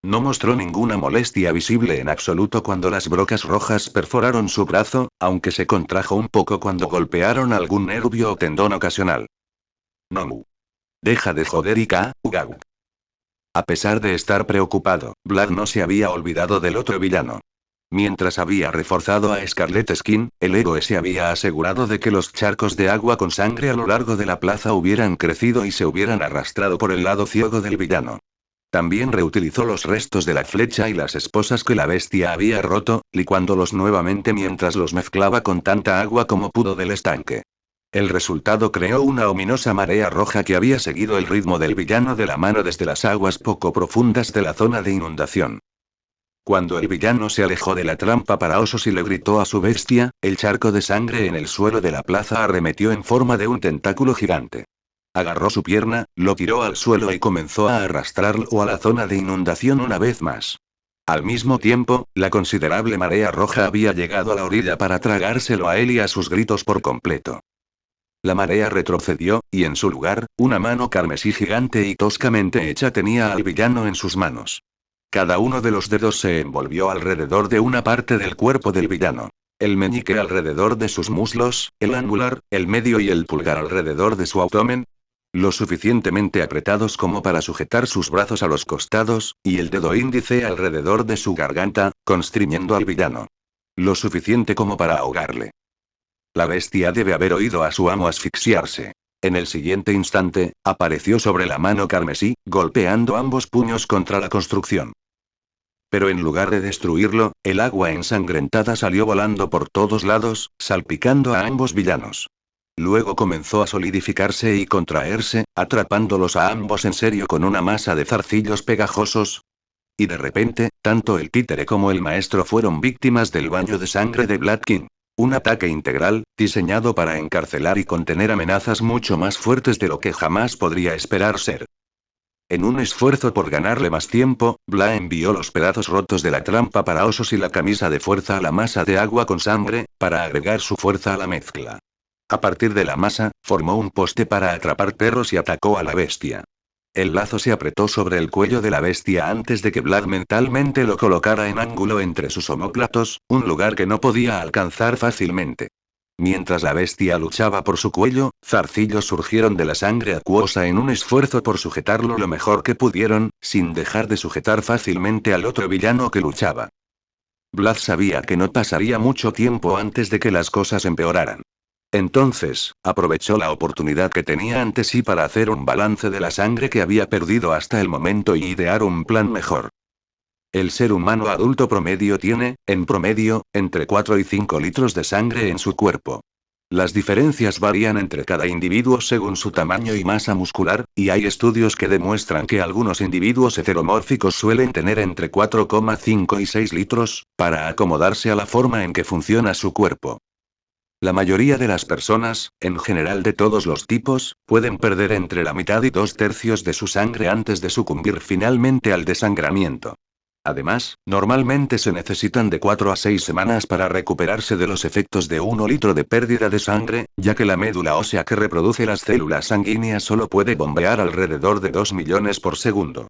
[SPEAKER 1] No mostró ninguna molestia visible en absoluto cuando las brocas rojas perforaron su brazo, aunque se contrajo un poco cuando golpearon algún nervio o tendón ocasional. No. Deja de joder Ugagu. A pesar de estar preocupado, Vlad no se había olvidado del otro villano. Mientras había reforzado a Scarlet Skin, el héroe se había asegurado de que los charcos de agua con sangre a lo largo de la plaza hubieran crecido y se hubieran arrastrado por el lado ciego del villano. También reutilizó los restos de la flecha y las esposas que la bestia había roto, licuándolos nuevamente mientras los mezclaba con tanta agua como pudo del estanque. El resultado creó una ominosa marea roja que había seguido el ritmo del villano de la mano desde las aguas poco profundas de la zona de inundación. Cuando el villano se alejó de la trampa para osos y le gritó a su bestia, el charco de sangre en el suelo de la plaza arremetió en forma de un tentáculo gigante. Agarró su pierna, lo tiró al suelo y comenzó a arrastrarlo a la zona de inundación una vez más. Al mismo tiempo, la considerable marea roja había llegado a la orilla para tragárselo a él y a sus gritos por completo. La marea retrocedió, y en su lugar, una mano carmesí gigante y toscamente hecha tenía al villano en sus manos. Cada uno de los dedos se envolvió alrededor de una parte del cuerpo del villano. El meñique alrededor de sus muslos, el anular, el medio y el pulgar alrededor de su abdomen. Lo suficientemente apretados como para sujetar sus brazos a los costados, y el dedo índice alrededor de su garganta, constriñendo al villano. Lo suficiente como para ahogarle. La bestia debe haber oído a su amo asfixiarse. En el siguiente instante, apareció sobre la mano carmesí, golpeando ambos puños contra la construcción. Pero en lugar de destruirlo, el agua ensangrentada salió volando por todos lados, salpicando a ambos villanos. Luego comenzó a solidificarse y contraerse, atrapándolos a ambos en serio con una masa de zarcillos pegajosos. Y de repente, tanto el títere como el maestro fueron víctimas del baño de sangre de Blood King. Un ataque integral, diseñado para encarcelar y contener amenazas mucho más fuertes de lo que jamás podría esperar ser. En un esfuerzo por ganarle más tiempo, Bla envió los pedazos rotos de la trampa para osos y la camisa de fuerza a la masa de agua con sangre, para agregar su fuerza a la mezcla. A partir de la masa, formó un poste para atrapar perros y atacó a la bestia. El lazo se apretó sobre el cuello de la bestia antes de que Vlad mentalmente lo colocara en ángulo entre sus omóplatos, un lugar que no podía alcanzar fácilmente. Mientras la bestia luchaba por su cuello, zarcillos surgieron de la sangre acuosa en un esfuerzo por sujetarlo lo mejor que pudieron, sin dejar de sujetar fácilmente al otro villano que luchaba. Vlad sabía que no pasaría mucho tiempo antes de que las cosas empeoraran. Entonces, aprovechó la oportunidad que tenía ante sí para hacer un balance de la sangre que había perdido hasta el momento y idear un plan mejor. El ser humano adulto promedio tiene, en promedio, entre 4 y 5 litros de sangre en su cuerpo. Las diferencias varían entre cada individuo según su tamaño y masa muscular, y hay estudios que demuestran que algunos individuos heteromórficos suelen tener entre 4,5 y 6 litros, para acomodarse a la forma en que funciona su cuerpo. La mayoría de las personas, en general de todos los tipos, pueden perder entre la mitad y 2/3 de su sangre antes de sucumbir finalmente al desangramiento. Además, normalmente se necesitan de 4 a 6 semanas para recuperarse de los efectos de 1 litro de pérdida de sangre, ya que la médula ósea que reproduce las células sanguíneas solo puede bombear alrededor de 2 millones por segundo.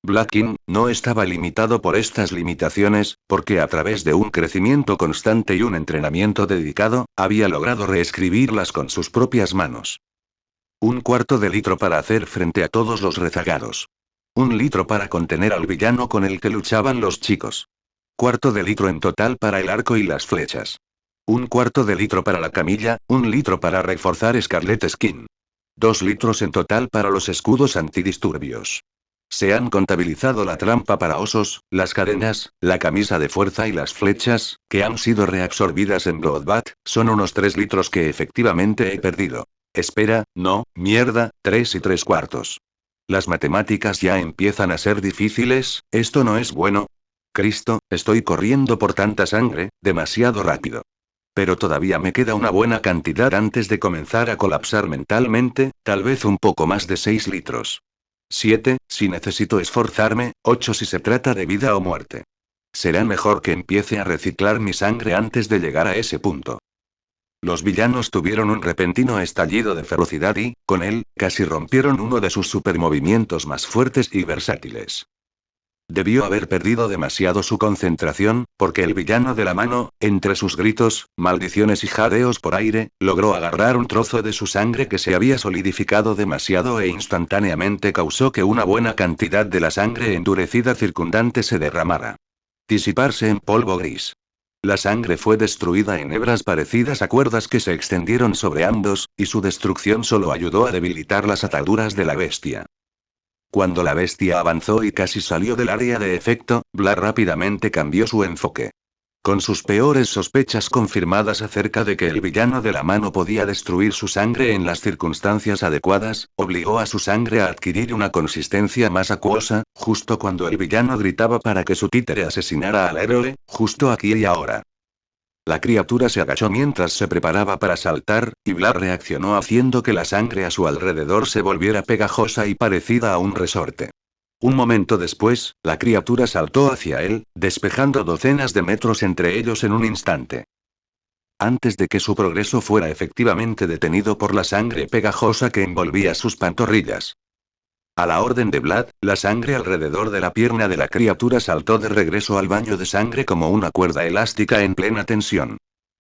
[SPEAKER 1] Blood King no estaba limitado por estas limitaciones, porque a través de un crecimiento constante y un entrenamiento dedicado, había logrado reescribirlas con sus propias manos. 1/4 de litro para hacer frente a todos los rezagados. 1 litro para contener al villano con el que luchaban los chicos. 1/4 de litro en total para el arco y las flechas. 1/4 de litro para la camilla, 1 litro para reforzar Scarlet Skin. 2 litros en total para los escudos antidisturbios. Se han contabilizado la trampa para osos, las cadenas, la camisa de fuerza y las flechas, que han sido reabsorbidas en Bloodbath, son unos 3 litros que efectivamente he perdido. Espera, no, mierda, 3 y 3/4. Las matemáticas ya empiezan a ser difíciles, esto no es bueno. Cristo, estoy corriendo por tanta sangre, demasiado rápido. Pero todavía me queda una buena cantidad antes de comenzar a colapsar mentalmente, tal vez un poco más de 6 litros. 7, si necesito esforzarme, 8 si se trata de vida o muerte. Será mejor que empiece a reciclar mi sangre antes de llegar a ese punto. Los villanos tuvieron un repentino estallido de ferocidad y, con él, casi rompieron uno de sus supermovimientos más fuertes y versátiles. Debió haber perdido demasiado su concentración, porque el villano de la mano, entre sus gritos, maldiciones y jadeos por aire, logró agarrar un trozo de su sangre que se había solidificado demasiado e instantáneamente causó que una buena cantidad de la sangre endurecida circundante se derramara. Disiparse en polvo gris. La sangre fue destruida en hebras parecidas a cuerdas que se extendieron sobre ambos, y su destrucción solo ayudó a debilitar las ataduras de la bestia. Cuando la bestia avanzó y casi salió del área de efecto, Vlad rápidamente cambió su enfoque. Con sus peores sospechas confirmadas acerca de que el villano de la mano podía destruir su sangre en las circunstancias adecuadas, obligó a su sangre a adquirir una consistencia más acuosa, justo cuando el villano gritaba para que su títere asesinara al héroe, justo aquí y ahora. La criatura se agachó mientras se preparaba para saltar, y Vlad reaccionó haciendo que la sangre a su alrededor se volviera pegajosa y parecida a un resorte. Un momento después, la criatura saltó hacia él, despejando docenas de metros entre ellos en un instante. Antes de que su progreso fuera efectivamente detenido por la sangre pegajosa que envolvía sus pantorrillas. A la orden de Vlad, la sangre alrededor de la pierna de la criatura saltó de regreso al baño de sangre como una cuerda elástica en plena tensión.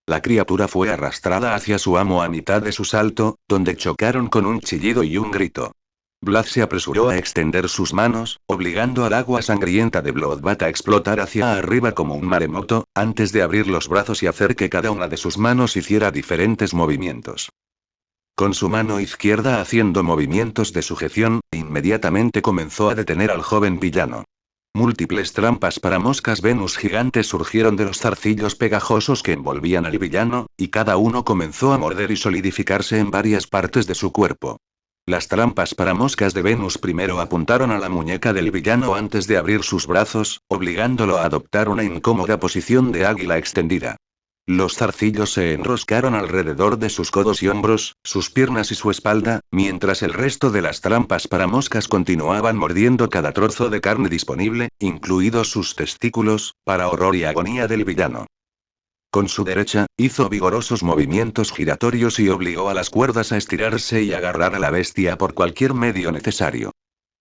[SPEAKER 1] La criatura fue arrastrada hacia su amo a mitad de su salto, donde chocaron con un chillido y un grito. Vlad se apresuró a extender sus manos, obligando al agua sangrienta de Bloodbath a explotar hacia arriba como un maremoto, antes de abrir los brazos y hacer que cada una de sus manos hiciera diferentes movimientos. Con su mano izquierda haciendo movimientos de sujeción, inmediatamente comenzó a detener al joven villano. Múltiples trampas para moscas Venus gigantes surgieron de los zarcillos pegajosos que envolvían al villano, y cada uno comenzó a morder y solidificarse en varias partes de su cuerpo. Las trampas para moscas de Venus primero apuntaron a la muñeca del villano antes de abrir sus brazos, obligándolo a adoptar una incómoda posición de águila extendida. Los zarcillos se enroscaron alrededor de sus codos y hombros, sus piernas y su espalda, mientras el resto de las trampas para moscas continuaban mordiendo cada trozo de carne disponible, incluidos sus testículos, para horror y agonía del villano. Con su derecha, hizo vigorosos movimientos giratorios y obligó a las cuerdas a estirarse y agarrar a la bestia por cualquier medio necesario.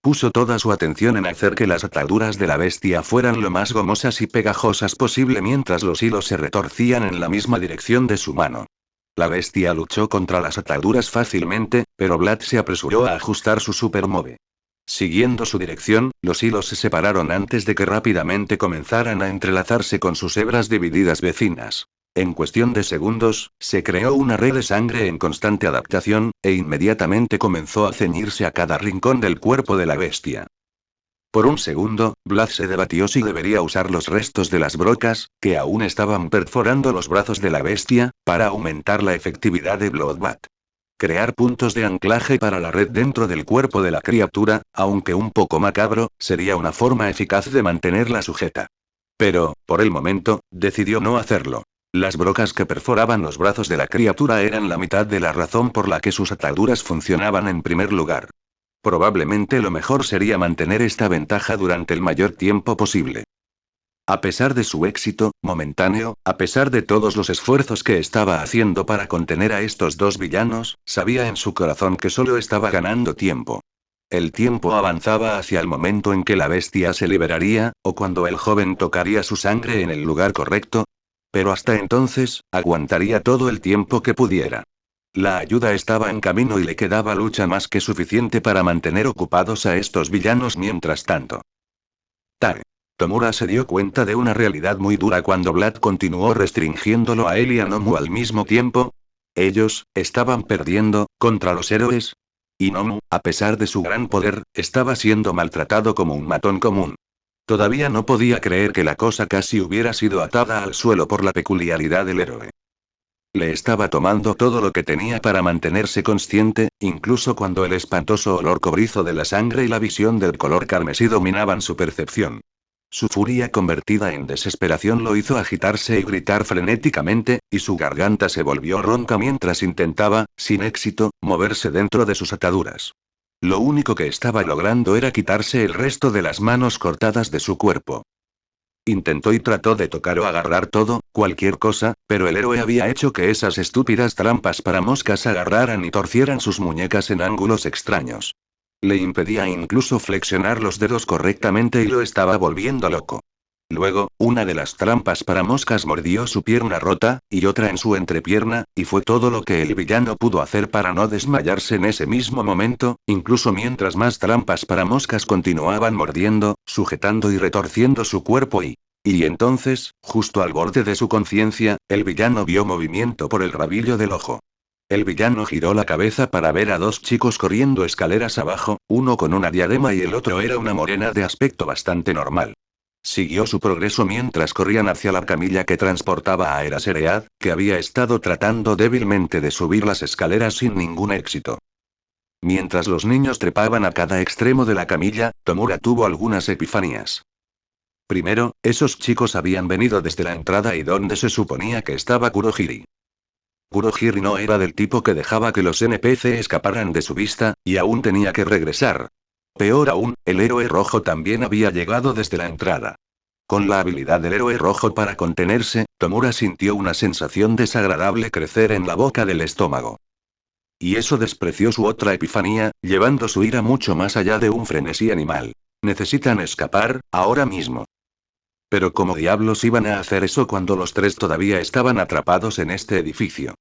[SPEAKER 1] Puso toda su atención en hacer que las ataduras de la bestia fueran lo más gomosas y pegajosas posible mientras los hilos se retorcían en la misma dirección de su mano. La bestia luchó contra las ataduras fácilmente, pero Vlad se apresuró a ajustar su supermove. Siguiendo su dirección, los hilos se separaron antes de que rápidamente comenzaran a entrelazarse con sus hebras divididas vecinas. En cuestión de segundos, se creó una red de sangre en constante adaptación, e inmediatamente comenzó a ceñirse a cada rincón del cuerpo de la bestia. Por un segundo, Vlad se debatió si debería usar los restos de las brocas, que aún estaban perforando los brazos de la bestia, para aumentar la efectividad de Bloodbath. Crear puntos de anclaje para la red dentro del cuerpo de la criatura, aunque un poco macabro, sería una forma eficaz de mantenerla sujeta. Pero, por el momento, decidió no hacerlo. Las brocas que perforaban los brazos de la criatura eran la mitad de la razón por la que sus ataduras funcionaban en primer lugar. Probablemente lo mejor sería mantener esta ventaja durante el mayor tiempo posible. A pesar de su éxito, momentáneo, a pesar de todos los esfuerzos que estaba haciendo para contener a estos dos villanos, sabía en su corazón que solo estaba ganando tiempo. El tiempo avanzaba hacia el momento en que la bestia se liberaría, o cuando el joven tocaría su sangre en el lugar correcto. Pero hasta entonces, aguantaría todo el tiempo que pudiera. La ayuda estaba en camino y le quedaba lucha más que suficiente para mantener ocupados a estos villanos mientras tanto. Tare. Tomura se dio cuenta de una realidad muy dura cuando Vlad continuó restringiéndolo a él y a Nomu al mismo tiempo. Ellos estaban perdiendo contra los héroes. Y Nomu, a pesar de su gran poder, estaba siendo maltratado como un matón común. Todavía no podía creer que la cosa casi hubiera sido atada al suelo por la peculiaridad del héroe. Le estaba tomando todo lo que tenía para mantenerse consciente, incluso cuando el espantoso olor cobrizo de la sangre y la visión del color carmesí dominaban su percepción. Su furia convertida en desesperación lo hizo agitarse y gritar frenéticamente, y su garganta se volvió ronca mientras intentaba, sin éxito, moverse dentro de sus ataduras. Lo único que estaba logrando era quitarse el resto de las manos cortadas de su cuerpo. Intentó y trató de tocar o agarrar todo, cualquier cosa, pero el héroe había hecho que esas estúpidas trampas para moscas agarraran y torcieran sus muñecas en ángulos extraños. Le impedía incluso flexionar los dedos correctamente y lo estaba volviendo loco. Luego, una de las trampas para moscas mordió su pierna rota, y otra en su entrepierna, y fue todo lo que el villano pudo hacer para no desmayarse en ese mismo momento, incluso mientras más trampas para moscas continuaban mordiendo, sujetando y retorciendo su cuerpo y entonces, justo al borde de su conciencia, el villano vio movimiento por el rabillo del ojo. El villano giró la cabeza para ver a dos chicos corriendo escaleras abajo, uno con una diadema y el otro era una morena de aspecto bastante normal. Siguió su progreso mientras corrían hacia la camilla que transportaba a Eraseread, que había estado tratando débilmente de subir las escaleras sin ningún éxito. Mientras los niños trepaban a cada extremo de la camilla, Tomura tuvo algunas epifanías. Primero, esos chicos habían venido desde la entrada y donde se suponía que estaba Kurohiri. Kurohiri no era del tipo que dejaba que los NPC escaparan de su vista, y aún tenía que regresar. Peor aún, el héroe rojo también había llegado desde la entrada. Con la habilidad del héroe rojo para contenerse, Tomura sintió una sensación desagradable crecer en la boca del estómago. Y eso despreció su otra epifanía, llevando su ira mucho más allá de un frenesí animal. Necesitan escapar, ahora mismo. Pero ¿cómo diablos iban a hacer eso cuando los tres todavía estaban atrapados en este edificio?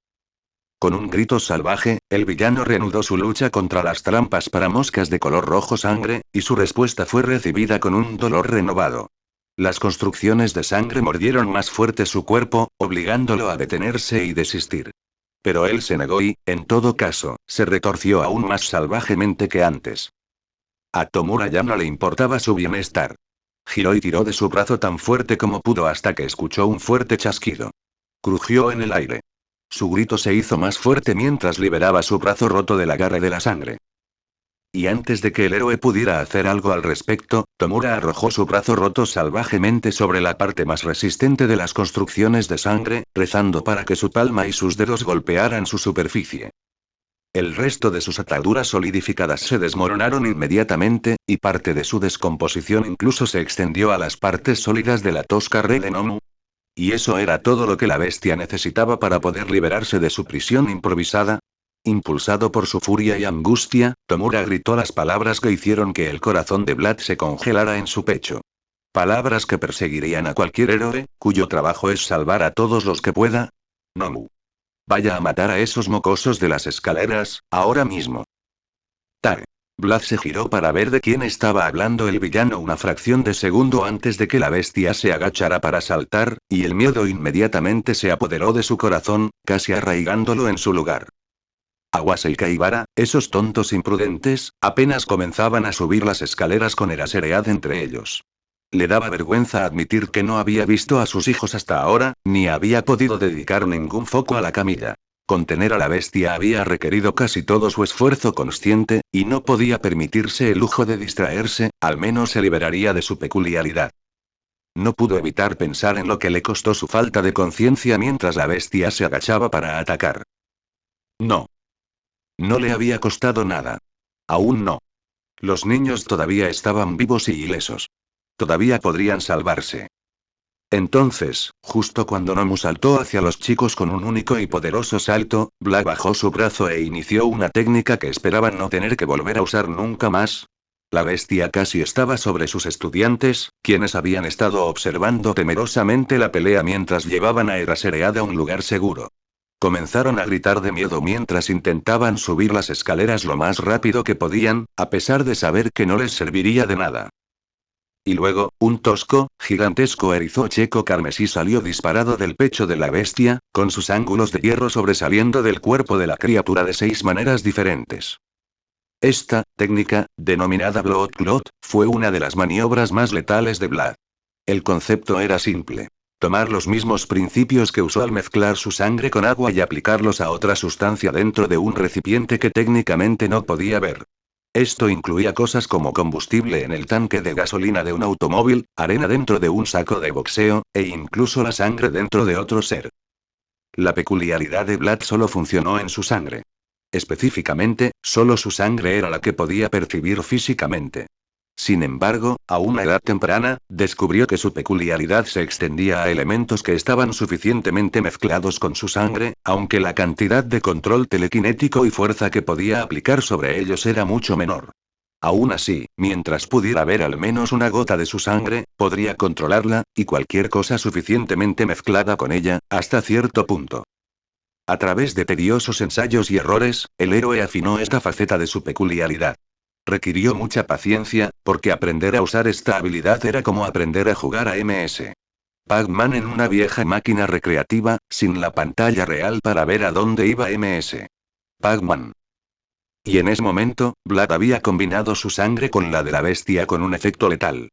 [SPEAKER 1] Con un grito salvaje, el villano reanudó su lucha contra las trampas para moscas de color rojo sangre, y su respuesta fue recibida con un dolor renovado. Las construcciones de sangre mordieron más fuerte su cuerpo, obligándolo a detenerse y desistir. Pero él se negó y, en todo caso, se retorció aún más salvajemente que antes. A Tomura ya no le importaba su bienestar. Giró y tiró de su brazo tan fuerte como pudo hasta que escuchó un fuerte chasquido. Crujió en el aire. Su grito se hizo más fuerte mientras liberaba su brazo roto del agarre de la sangre. Y antes de que el héroe pudiera hacer algo al respecto, Tomura arrojó su brazo roto salvajemente sobre la parte más resistente de las construcciones de sangre, rezando para que su palma y sus dedos golpearan su superficie. El resto de sus ataduras solidificadas se desmoronaron inmediatamente, y parte de su descomposición incluso se extendió a las partes sólidas de la tosca red de Nomu. Y eso era todo lo que la bestia necesitaba para poder liberarse de su prisión improvisada. Impulsado por su furia y angustia, Tomura gritó las palabras que hicieron que el corazón de Vlad se congelara en su pecho. Palabras que perseguirían a cualquier héroe, cuyo trabajo es salvar a todos los que pueda. Nomu. Vaya a matar a esos mocosos de las escaleras, ahora mismo. Tag. Vlad se giró para ver de quién estaba hablando el villano una fracción de segundo antes de que la bestia se agachara para saltar, y el miedo inmediatamente se apoderó de su corazón, casi arraigándolo en su lugar. Awase y Kaibara, esos tontos imprudentes, apenas comenzaban a subir las escaleras con Eraseread entre ellos. Le daba vergüenza admitir que no había visto a sus hijos hasta ahora, ni había podido dedicar ningún foco a la camilla. Contener a la bestia había requerido casi todo su esfuerzo consciente, y no podía permitirse el lujo de distraerse, al menos se liberaría de su peculiaridad. No pudo evitar pensar en lo que le costó su falta de conciencia mientras la bestia se agachaba para atacar. No. No le había costado nada. Aún no. Los niños todavía estaban vivos y ilesos. Todavía podrían salvarse. Entonces, justo cuando Nomu saltó hacia los chicos con un único y poderoso salto, Vlad bajó su brazo e inició una técnica que esperaban no tener que volver a usar nunca más. La bestia casi estaba sobre sus estudiantes, quienes habían estado observando temerosamente la pelea mientras llevaban a Eraseread a un lugar seguro. Comenzaron a gritar de miedo mientras intentaban subir las escaleras lo más rápido que podían, a pesar de saber que no les serviría de nada. Y luego, un tosco, gigantesco erizo checo carmesí salió disparado del pecho de la bestia, con sus ángulos de hierro sobresaliendo del cuerpo de la criatura de 6 maneras diferentes. Esta técnica, denominada Blood Clot, fue una de las maniobras más letales de Vlad. El concepto era simple. Tomar los mismos principios que usó al mezclar su sangre con agua y aplicarlos a otra sustancia dentro de un recipiente que técnicamente no podía ver. Esto incluía cosas como combustible en el tanque de gasolina de un automóvil, arena dentro de un saco de boxeo, e incluso la sangre dentro de otro ser. La peculiaridad de Vlad solo funcionó en su sangre. Específicamente, solo su sangre era la que podía percibir físicamente. Sin embargo, a una edad temprana, descubrió que su peculiaridad se extendía a elementos que estaban suficientemente mezclados con su sangre, aunque la cantidad de control telequinético y fuerza que podía aplicar sobre ellos era mucho menor. Aún así, mientras pudiera ver al menos una gota de su sangre, podría controlarla, y cualquier cosa suficientemente mezclada con ella, hasta cierto punto. A través de tediosos ensayos y errores, el héroe afinó esta faceta de su peculiaridad. Requirió mucha paciencia, porque aprender a usar esta habilidad era como aprender a jugar a MS. Pac-Man en una vieja máquina recreativa, sin la pantalla real para ver a dónde iba MS. Pac-Man. Y en ese momento, Vlad había combinado su sangre con la de la bestia con un efecto letal.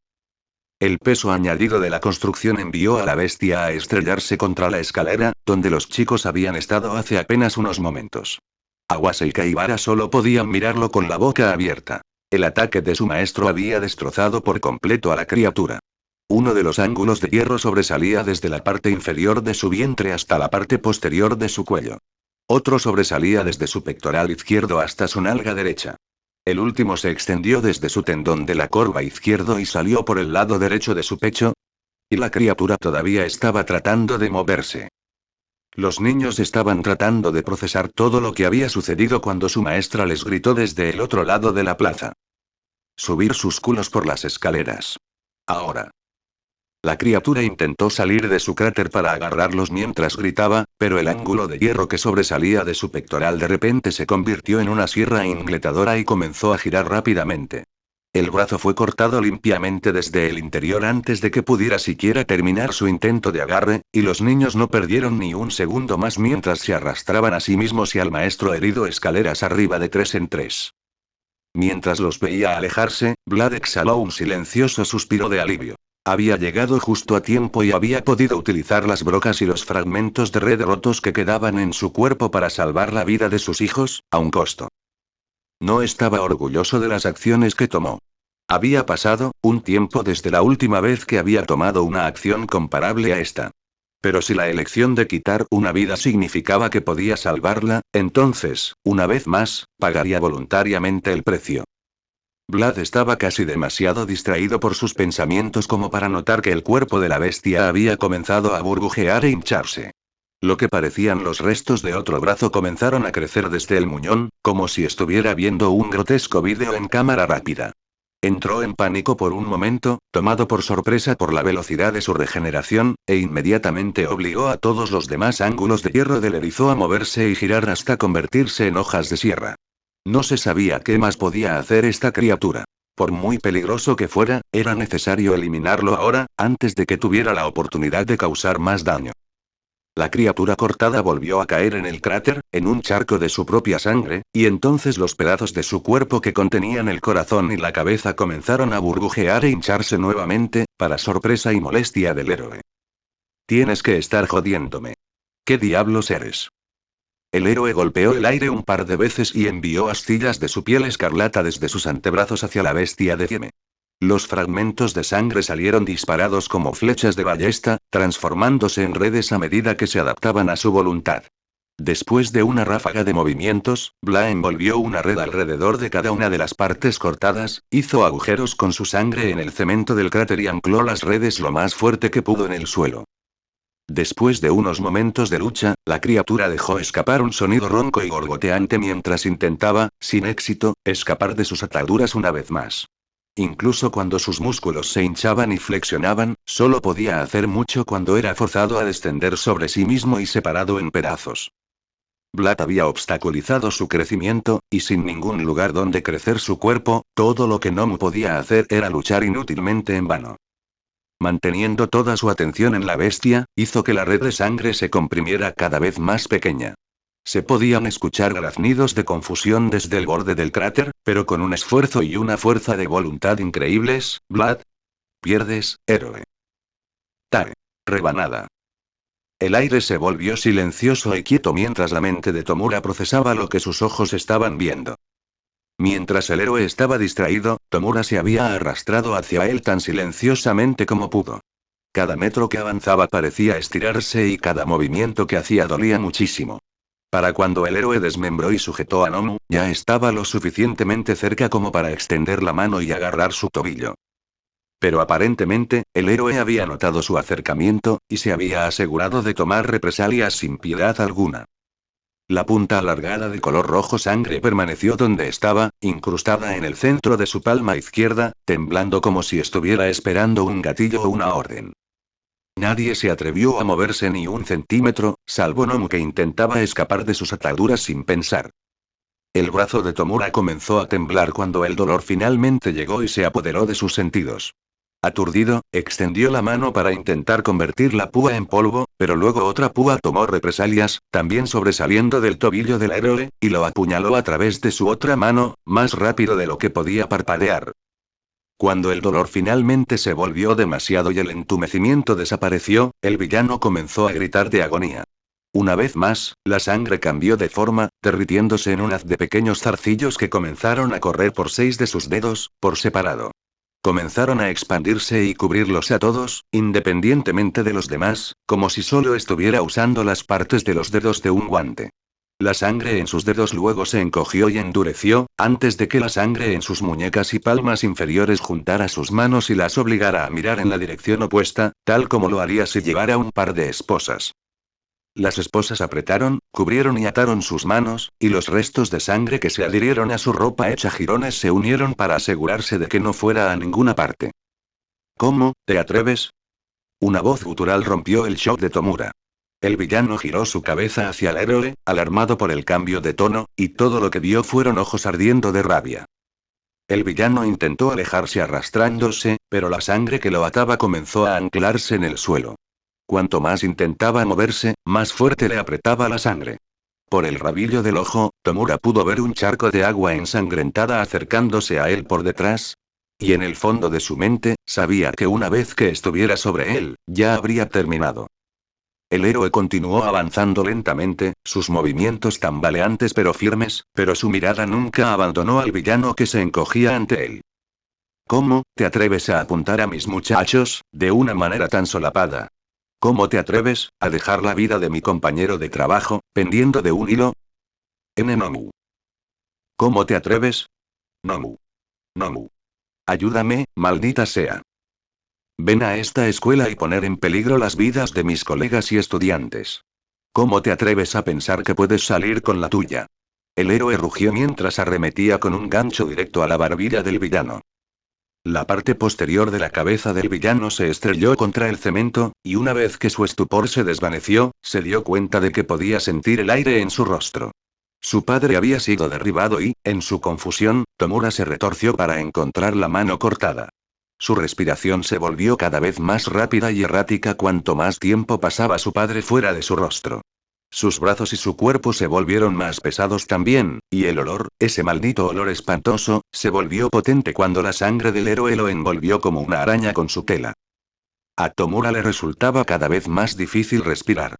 [SPEAKER 1] El peso añadido de la construcción envió a la bestia a estrellarse contra la escalera, donde los chicos habían estado hace apenas unos momentos. Awase y Kaibara solo podían mirarlo con la boca abierta. El ataque de su maestro había destrozado por completo a la criatura. Uno de los ángulos de hierro sobresalía desde la parte inferior de su vientre hasta la parte posterior de su cuello. Otro sobresalía desde su pectoral izquierdo hasta su nalga derecha. El último se extendió desde su tendón de la corva izquierdo y salió por el lado derecho de su pecho. Y la criatura todavía estaba tratando de moverse. Los niños estaban tratando de procesar todo lo que había sucedido cuando su maestra les gritó desde el otro lado de la plaza. Subir sus culos por las escaleras. Ahora. La criatura intentó salir de su cráter para agarrarlos mientras gritaba, pero el ángulo de hierro que sobresalía de su pectoral de repente se convirtió en una sierra ingletadora y comenzó a girar rápidamente. El brazo fue cortado limpiamente desde el interior antes de que pudiera siquiera terminar su intento de agarre, y los niños no perdieron ni un segundo más mientras se arrastraban a sí mismos y al maestro herido escaleras arriba de 3 en 3. Mientras los veía alejarse, Vlad exhaló un silencioso suspiro de alivio. Había llegado justo a tiempo y había podido utilizar las brocas y los fragmentos de red rotos que quedaban en su cuerpo para salvar la vida de sus hijos, a un costo. No estaba orgulloso de las acciones que tomó. Había pasado un tiempo desde la última vez que había tomado una acción comparable a esta. Pero si la elección de quitar una vida significaba que podía salvarla, entonces, una vez más, pagaría voluntariamente el precio. Vlad estaba casi demasiado distraído por sus pensamientos como para notar que el cuerpo de la bestia había comenzado a burbujear e hincharse. Lo que parecían los restos de otro brazo comenzaron a crecer desde el muñón, como si estuviera viendo un grotesco vídeo en cámara rápida. Entró en pánico por un momento, tomado por sorpresa por la velocidad de su regeneración, e inmediatamente obligó a todos los demás ángulos de hierro del erizo a moverse y girar hasta convertirse en hojas de sierra. No se sabía qué más podía hacer esta criatura. Por muy peligroso que fuera, era necesario eliminarlo ahora, antes de que tuviera la oportunidad de causar más daño. La criatura cortada volvió a caer en el cráter, en un charco de su propia sangre, y entonces los pedazos de su cuerpo que contenían el corazón y la cabeza comenzaron a burbujear e hincharse nuevamente, para sorpresa y molestia del héroe. Tienes que estar jodiéndome. ¿Qué diablos eres? El héroe golpeó el aire un par de veces y envió astillas de su piel escarlata desde sus antebrazos hacia la bestia de Fieme. Los fragmentos de sangre salieron disparados como flechas de ballesta, transformándose en redes a medida que se adaptaban a su voluntad. Después de una ráfaga de movimientos, Bla envolvió una red alrededor de cada una de las partes cortadas, hizo agujeros con su sangre en el cemento del cráter y ancló las redes lo más fuerte que pudo en el suelo. Después de unos momentos de lucha, la criatura dejó escapar un sonido ronco y gorgoteante mientras intentaba, sin éxito, escapar de sus ataduras una vez más. Incluso cuando sus músculos se hinchaban y flexionaban, solo podía hacer mucho cuando era forzado a descender sobre sí mismo y separado en pedazos. Vlad había obstaculizado su crecimiento, y sin ningún lugar donde crecer su cuerpo, todo lo que Nomu podía hacer era luchar inútilmente en vano. Manteniendo toda su atención en la bestia, hizo que la red de sangre se comprimiera cada vez más pequeña. Se podían escuchar graznidos de confusión desde el borde del cráter, pero con un esfuerzo y una fuerza de voluntad increíbles, Vlad. Pierdes, héroe. Tae. Rebanada. El aire se volvió silencioso y quieto mientras la mente de Tomura procesaba lo que sus ojos estaban viendo. Mientras el héroe estaba distraído, Tomura se había arrastrado hacia él tan silenciosamente como pudo. Cada metro que avanzaba parecía estirarse y cada movimiento que hacía dolía muchísimo. Para cuando el héroe desmembró y sujetó a Nomu, ya estaba lo suficientemente cerca como para extender la mano y agarrar su tobillo. Pero aparentemente, el héroe había notado su acercamiento, y se había asegurado de tomar represalias sin piedad alguna. La punta alargada de color rojo sangre permaneció donde estaba, incrustada en el centro de su palma izquierda, temblando como si estuviera esperando un gatillo o una orden. Nadie se atrevió a moverse ni un centímetro, salvo Nomu que intentaba escapar de sus ataduras sin pensar. El brazo de Tomura comenzó a temblar cuando el dolor finalmente llegó y se apoderó de sus sentidos. Aturdido, extendió la mano para intentar convertir la púa en polvo, pero luego otra púa tomó represalias, también sobresaliendo del tobillo del héroe, y lo apuñaló a través de su otra mano, más rápido de lo que podía parpadear. Cuando el dolor finalmente se volvió demasiado y el entumecimiento desapareció, el villano comenzó a gritar de agonía. Una vez más, la sangre cambió de forma, derritiéndose en un haz de pequeños zarcillos que comenzaron a correr por 6 de sus dedos, por separado. Comenzaron a expandirse y cubrirlos a todos, independientemente de los demás, como si solo estuviera usando las partes de los dedos de un guante. La sangre en sus dedos luego se encogió y endureció, antes de que la sangre en sus muñecas y palmas inferiores juntara sus manos y las obligara a mirar en la dirección opuesta, tal como lo haría si llevara un par de esposas. Las esposas apretaron, cubrieron y ataron sus manos, y los restos de sangre que se adhirieron a su ropa hecha jirones se unieron para asegurarse de que no fuera a ninguna parte. ¿Cómo, te atreves? Una voz gutural rompió el shock de Tomura. El villano giró su cabeza hacia el héroe, alarmado por el cambio de tono, y todo lo que vio fueron ojos ardiendo de rabia. El villano intentó alejarse arrastrándose, pero la sangre que lo ataba comenzó a anclarse en el suelo. Cuanto más intentaba moverse, más fuerte le apretaba la sangre. Por el rabillo del ojo, Tomura pudo ver un charco de agua ensangrentada acercándose a él por detrás. Y en el fondo de su mente, sabía que una vez que estuviera sobre él, ya habría terminado. El héroe continuó avanzando lentamente, sus movimientos tambaleantes pero firmes, pero su mirada nunca abandonó al villano que se encogía ante él. ¿Cómo te atreves a apuntar a mis muchachos, de una manera tan solapada? ¿Cómo te atreves a dejar la vida de mi compañero de trabajo, pendiendo de un hilo? Nomu. ¿Cómo te atreves? Nomu. Nomu. Ayúdame, maldita sea. Ven a esta escuela y poner en peligro las vidas de mis colegas y estudiantes. ¿Cómo te atreves a pensar que puedes salir con la tuya? El héroe rugió mientras arremetía con un gancho directo a la barbilla del villano. La parte posterior de la cabeza del villano se estrelló contra el cemento, y una vez que su estupor se desvaneció, se dio cuenta de que podía sentir el aire en su rostro. Su padre había sido derribado y, en su confusión, Tomura se retorció para encontrar la mano cortada. Su respiración se volvió cada vez más rápida y errática cuanto más tiempo pasaba su padre fuera de su rostro. Sus brazos y su cuerpo se volvieron más pesados también, y el olor, ese maldito olor espantoso, se volvió potente cuando la sangre del héroe lo envolvió como una araña con su tela. A Tomura le resultaba cada vez más difícil respirar.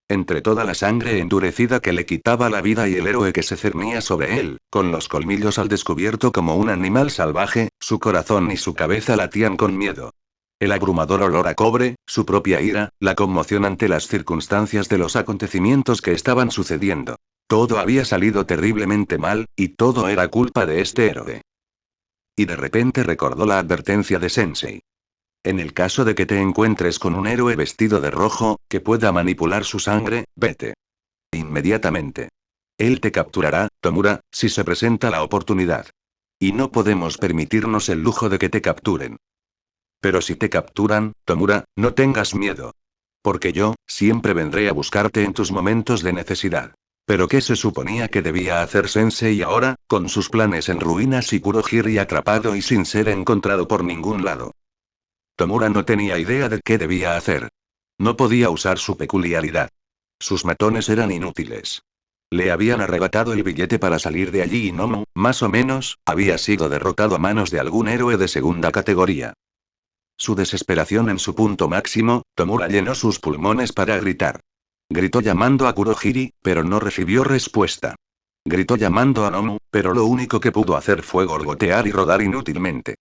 [SPEAKER 1] Entre toda la sangre endurecida que le quitaba la vida y el héroe que se cernía sobre él, con los colmillos al descubierto como un animal salvaje, su corazón y su cabeza latían con miedo. El abrumador olor a cobre, su propia ira, la conmoción ante las circunstancias de los acontecimientos que estaban sucediendo. Todo había salido terriblemente mal, y todo era culpa de este héroe. Y de repente recordó la advertencia de Sensei. En el caso de que te encuentres con un héroe vestido de rojo, que pueda manipular su sangre, vete. Inmediatamente. Él te capturará, Tomura, si se presenta la oportunidad. Y no podemos permitirnos el lujo de que te capturen. Pero si te capturan, Tomura, no tengas miedo. Porque yo, siempre vendré a buscarte en tus momentos de necesidad. ¿Pero qué se suponía que debía hacer Sensei ahora, con sus planes en ruinas y Kurohiri atrapado y sin ser encontrado por ningún lado? Tomura no tenía idea de qué debía hacer. No podía usar su peculiaridad. Sus matones eran inútiles. Le habían arrebatado el billete para salir de allí y Nomu, más o menos, había sido derrotado a manos de algún héroe de segunda categoría. Su desesperación en su punto máximo, Tomura llenó sus pulmones para gritar. Gritó llamando a Kurohiri, pero no recibió respuesta. Gritó llamando a Nomu, pero lo único que pudo hacer fue gorgotear y rodar inútilmente.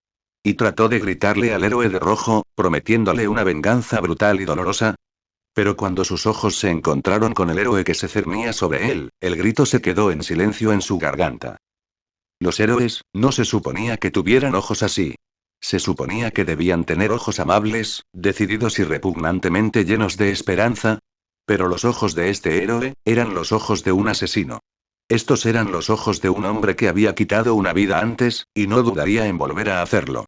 [SPEAKER 1] Y trató de gritarle al héroe de rojo, prometiéndole una venganza brutal y dolorosa. Pero cuando sus ojos se encontraron con el héroe que se cernía sobre él, el grito se quedó en silencio en su garganta. Los héroes, no se suponía que tuvieran ojos así. Se suponía que debían tener ojos amables, decididos y repugnantemente llenos de esperanza. Pero los ojos de este héroe, eran los ojos de un asesino. Estos eran los ojos de un hombre que había quitado una vida antes, y no dudaría en volver a hacerlo.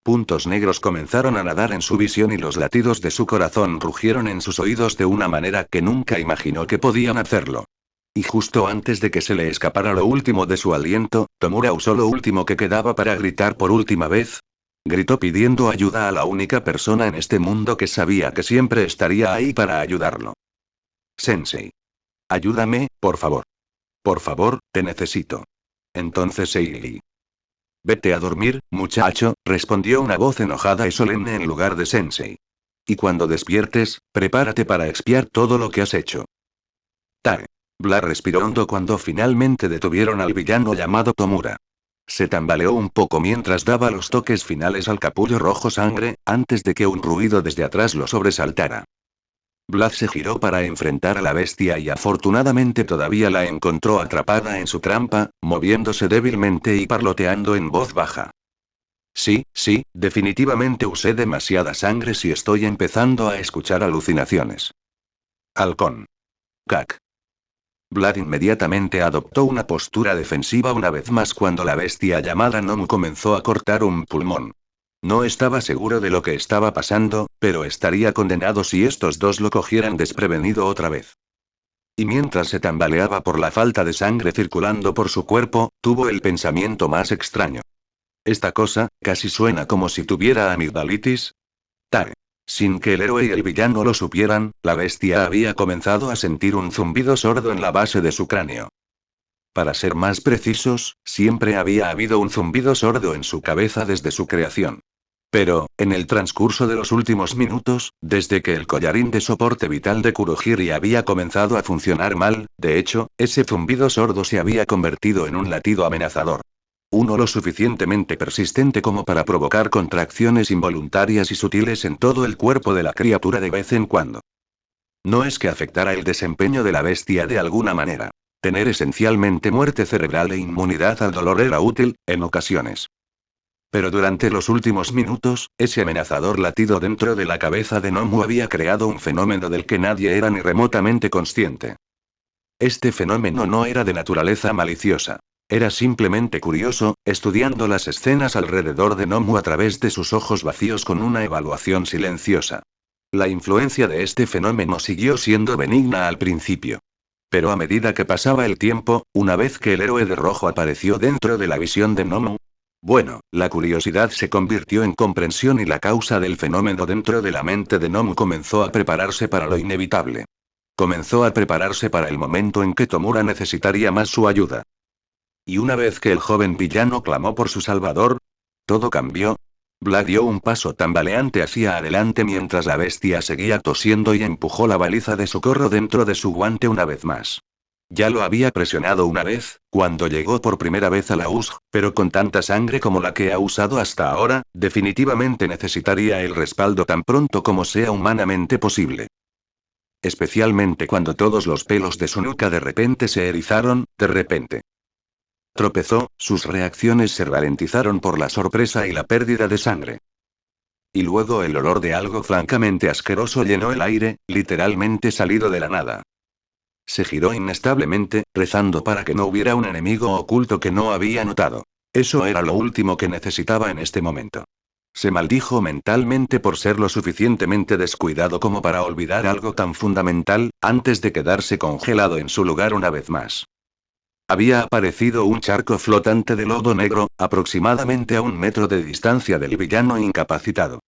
[SPEAKER 1] Puntos negros comenzaron a nadar en su visión y los latidos de su corazón rugieron en sus oídos de una manera que nunca imaginó que podían hacerlo. Y justo antes de que se le escapara lo último de su aliento, Tomura usó lo último que quedaba para gritar por última vez. Gritó pidiendo ayuda a la única persona en este mundo que sabía que siempre estaría ahí para ayudarlo. Sensei. Ayúdame, por favor. Por favor, te necesito. Entonces Seili. Vete a dormir, muchacho, respondió una voz enojada y solemne en lugar de Sensei. Y cuando despiertes, prepárate para expiar todo lo que has hecho. Tae. Bla respiró hondo cuando finalmente detuvieron al villano llamado Tomura. Se tambaleó un poco mientras daba los toques finales al capullo rojo sangre, antes de que un ruido desde atrás lo sobresaltara. Vlad se giró para enfrentar a la bestia y afortunadamente todavía la encontró atrapada en su trampa, moviéndose débilmente y parloteando en voz baja. Sí, definitivamente usé demasiada sangre si estoy empezando a escuchar alucinaciones. Halcón. Cac. Vlad inmediatamente adoptó una postura defensiva una vez más cuando la bestia llamada Nomu comenzó a cortar un pulmón. No estaba seguro de lo que estaba pasando, pero estaría condenado si estos dos lo cogieran desprevenido otra vez. Y mientras se tambaleaba por la falta de sangre circulando por su cuerpo, tuvo el pensamiento más extraño. Esta cosa, casi suena como si tuviera amigdalitis. Tae. Sin que el héroe y el villano lo supieran, la bestia había comenzado a sentir un zumbido sordo en la base de su cráneo. Para ser más precisos, siempre había habido un zumbido sordo en su cabeza desde su creación. Pero, en el transcurso de los últimos minutos, desde que el collarín de soporte vital de Kurohiri había comenzado a funcionar mal, de hecho, ese zumbido sordo se había convertido en un latido amenazador. Uno lo suficientemente persistente como para provocar contracciones involuntarias y sutiles en todo el cuerpo de la criatura de vez en cuando. No es que afectara el desempeño de la bestia de alguna manera. Tener esencialmente muerte cerebral e inmunidad al dolor era útil, en ocasiones. Pero durante los últimos minutos, ese amenazador latido dentro de la cabeza de Nomu había creado un fenómeno del que nadie era ni remotamente consciente. Este fenómeno no era de naturaleza maliciosa. Era simplemente curioso, estudiando las escenas alrededor de Nomu a través de sus ojos vacíos con una evaluación silenciosa. La influencia de este fenómeno siguió siendo benigna al principio. Pero a medida que pasaba el tiempo, una vez que el héroe de rojo apareció dentro de la visión de Nomu, bueno, la curiosidad se convirtió en comprensión y la causa del fenómeno dentro de la mente de Nomu comenzó a prepararse para lo inevitable. Comenzó a prepararse para el momento en que Tomura necesitaría más su ayuda. Y una vez que el joven villano clamó por su salvador, todo cambió. Vlad dio un paso tambaleante hacia adelante mientras la bestia seguía tosiendo y empujó la baliza de socorro dentro de su guante una vez más. Ya lo había presionado una vez, cuando llegó por primera vez a la USG, pero con tanta sangre como la que ha usado hasta ahora, definitivamente necesitaría el respaldo tan pronto como sea humanamente posible. Especialmente cuando todos los pelos de su nuca de repente se erizaron, de repente. Tropezó, sus reacciones se ralentizaron por la sorpresa y la pérdida de sangre. Y luego el olor de algo francamente asqueroso llenó el aire, literalmente salido de la nada. Se giró inestablemente, rezando para que no hubiera un enemigo oculto que no había notado. Eso era lo último que necesitaba en este momento. Se maldijo mentalmente por ser lo suficientemente descuidado como para olvidar algo tan fundamental, antes de quedarse congelado en su lugar una vez más. Había aparecido un charco flotante de lodo negro, aproximadamente a 1 metro de distancia del villano incapacitado.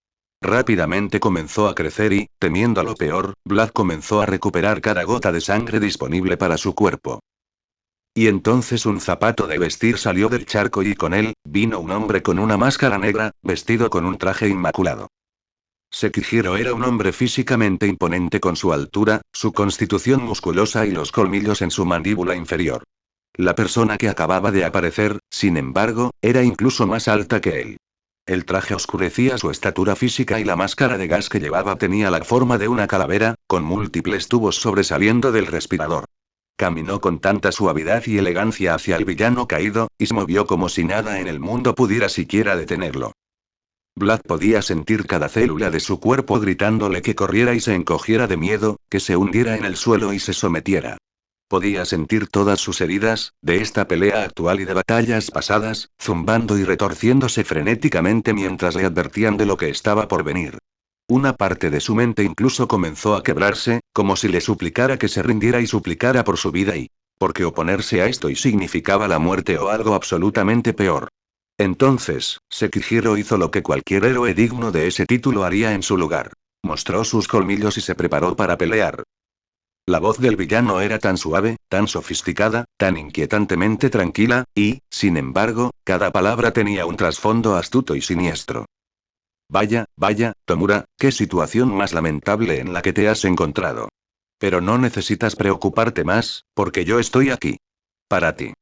[SPEAKER 1] Rápidamente comenzó a crecer y, temiendo lo peor, Vlad comenzó a recuperar cada gota de sangre disponible para su cuerpo. Y entonces un zapato de vestir salió del charco y con él, vino un hombre con una máscara negra, vestido con un traje inmaculado. Sekihiro era un hombre físicamente imponente con su altura, su constitución musculosa y los colmillos en su mandíbula inferior. La persona que acababa de aparecer, sin embargo, era incluso más alta que él. El traje oscurecía su estatura física y la máscara de gas que llevaba tenía la forma de una calavera, con múltiples tubos sobresaliendo del respirador. Caminó con tanta suavidad y elegancia hacia el villano caído, y se movió como si nada en el mundo pudiera siquiera detenerlo. Vlad podía sentir cada célula de su cuerpo gritándole que corriera y se encogiera de miedo, que se hundiera en el suelo y se sometiera. Podía sentir todas sus heridas, de esta pelea actual y de batallas pasadas, zumbando y retorciéndose frenéticamente mientras le advertían de lo que estaba por venir. Una parte de su mente incluso comenzó a quebrarse, como si le suplicara que se rindiera y suplicara por su vida y... porque oponerse a esto y significaba la muerte o algo absolutamente peor. Entonces, Sekihiro hizo lo que cualquier héroe digno de ese título haría en su lugar. Mostró sus colmillos y se preparó para pelear. La voz del villano era tan suave, tan sofisticada, tan inquietantemente tranquila, y, sin embargo, cada palabra tenía un trasfondo astuto y siniestro. Vaya, Tomura, qué situación más lamentable en la que te has encontrado. Pero no necesitas preocuparte más, porque yo estoy aquí. Para ti.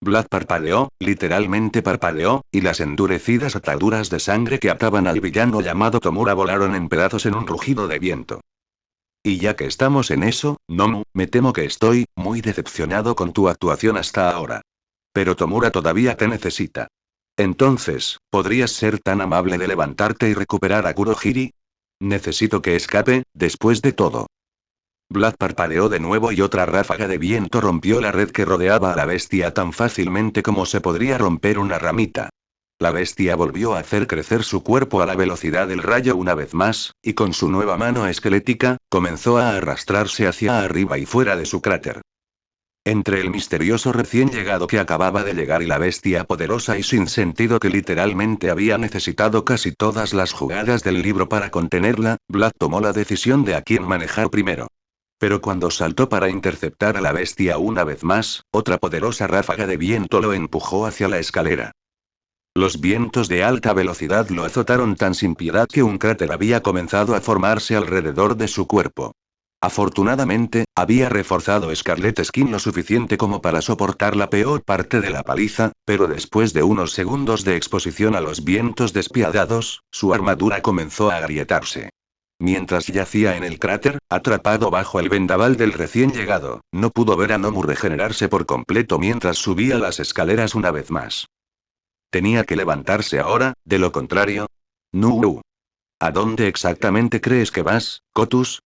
[SPEAKER 1] Vlad parpadeó, literalmente parpadeó, y las endurecidas ataduras de sangre que ataban al villano llamado Tomura volaron en pedazos en un rugido de viento. Y ya que estamos en eso, Nomu, me temo que estoy muy decepcionado con tu actuación hasta ahora. Pero Tomura todavía te necesita. Entonces, ¿podrías ser tan amable de levantarte y recuperar a Kurohiri? Necesito que escape, después de todo. Vlad parpadeó de nuevo y otra ráfaga de viento rompió la red que rodeaba a la bestia tan fácilmente como se podría romper una ramita. La bestia volvió a hacer crecer su cuerpo a la velocidad del rayo una vez más, y con su nueva mano esquelética, comenzó a arrastrarse hacia arriba y fuera de su cráter. Entre el misterioso recién llegado que acababa de llegar y la bestia poderosa y sin sentido que literalmente había necesitado casi todas las jugadas del libro para contenerla, Vlad tomó la decisión de a quién manejar primero. Pero cuando saltó para interceptar a la bestia una vez más, otra poderosa ráfaga de viento lo empujó hacia la escalera. Los vientos de alta velocidad lo azotaron tan sin piedad que un cráter había comenzado a formarse alrededor de su cuerpo. Afortunadamente, había reforzado Scarlet Skin lo suficiente como para soportar la peor parte de la paliza, pero después de unos segundos de exposición a los vientos despiadados, su armadura comenzó a agrietarse. Mientras yacía en el cráter, atrapado bajo el vendaval del recién llegado, no pudo ver a Nomu regenerarse por completo mientras subía las escaleras una vez más. Tenía que levantarse ahora, de lo contrario. No. ¿A dónde exactamente crees que vas, Kotus?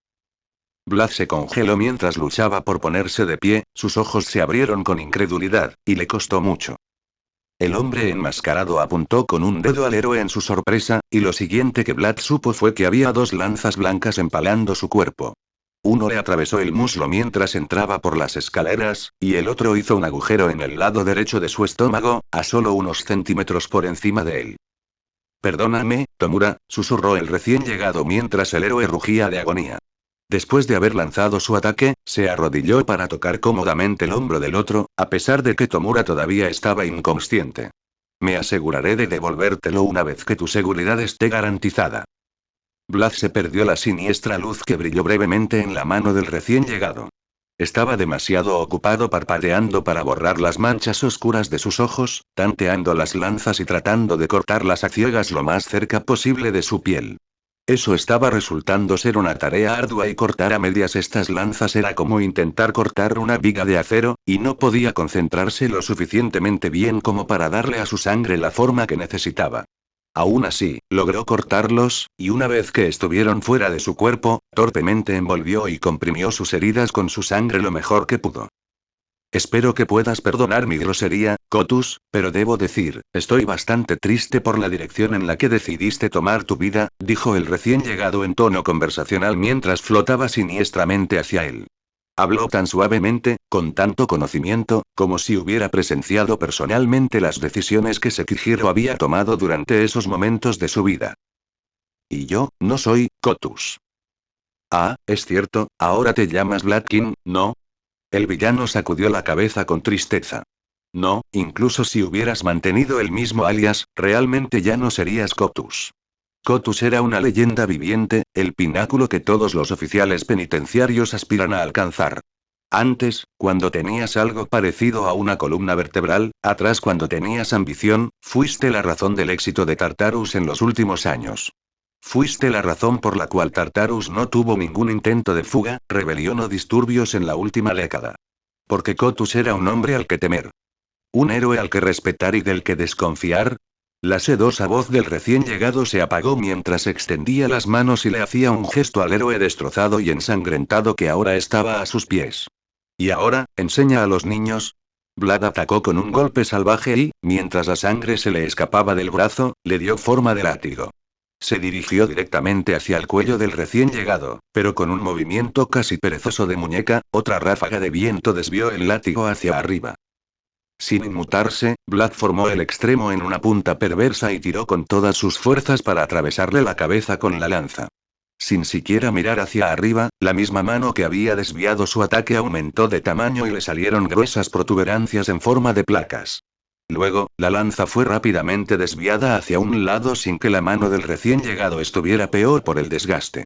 [SPEAKER 1] Vlad se congeló mientras luchaba por ponerse de pie, sus ojos se abrieron con incredulidad, y le costó mucho. El hombre enmascarado apuntó con un dedo al héroe en su sorpresa, y lo siguiente que Vlad supo fue que había dos lanzas blancas empalando su cuerpo. Uno le atravesó el muslo mientras entraba por las escaleras, y el otro hizo un agujero en el lado derecho de su estómago, a solo unos centímetros por encima de él. Perdóname, Tomura, susurró el recién llegado mientras el héroe rugía de agonía. Después de haber lanzado su ataque, se arrodilló para tocar cómodamente el hombro del otro, a pesar de que Tomura todavía estaba inconsciente. Me aseguraré de devolvértelo una vez que tu seguridad esté garantizada. Vlad se perdió la siniestra luz que brilló brevemente en la mano del recién llegado. Estaba demasiado ocupado parpadeando para borrar las manchas oscuras de sus ojos, tanteando las lanzas y tratando de cortarlas a ciegas lo más cerca posible de su piel. Eso estaba resultando ser una tarea ardua y cortar a medias estas lanzas era como intentar cortar una viga de acero, y no podía concentrarse lo suficientemente bien como para darle a su sangre la forma que necesitaba. Aún así, logró cortarlos, y una vez que estuvieron fuera de su cuerpo, torpemente envolvió y comprimió sus heridas con su sangre lo mejor que pudo. Espero que puedas perdonar mi grosería, Kotus, pero debo decir, estoy bastante triste por la dirección en la que decidiste tomar tu vida, dijo el recién llegado en tono conversacional mientras flotaba siniestramente hacia él. Habló tan suavemente, con tanto conocimiento, como si hubiera presenciado personalmente las decisiones que Sekihiro había tomado durante esos momentos de su vida. Y yo, no soy Kotus. Ah, es cierto, ahora te llamas Bladkin, ¿no? El villano sacudió la cabeza con tristeza. No, incluso si hubieras mantenido el mismo alias, realmente ya no serías Kotus. Kotus era una leyenda viviente, el pináculo que todos los oficiales penitenciarios aspiran a alcanzar. Antes, cuando tenías algo parecido a una columna vertebral, atrás cuando tenías ambición, fuiste la razón del éxito de Tartarus en los últimos años. Fuiste la razón por la cual Tartarus no tuvo ningún intento de fuga, rebelión o disturbios en la última década. Porque Kotus era un hombre al que temer. ¿Un héroe al que respetar y del que desconfiar? La sedosa voz del recién llegado se apagó mientras extendía las manos y le hacía un gesto al héroe destrozado y ensangrentado que ahora estaba a sus pies. ¿Y ahora, enseña a los niños? Vlad atacó con un golpe salvaje y, mientras la sangre se le escapaba del brazo, le dio forma de látigo. Se dirigió directamente hacia el cuello del recién llegado, pero con un movimiento casi perezoso de muñeca, otra ráfaga de viento desvió el látigo hacia arriba. Sin inmutarse, Vlad formó el extremo en una punta perversa y tiró con todas sus fuerzas para atravesarle la cabeza con la lanza. Sin siquiera mirar hacia arriba, la misma mano que había desviado su ataque aumentó de tamaño y le salieron gruesas protuberancias en forma de placas. Luego, la lanza fue rápidamente desviada hacia un lado sin que la mano del recién llegado estuviera peor por el desgaste.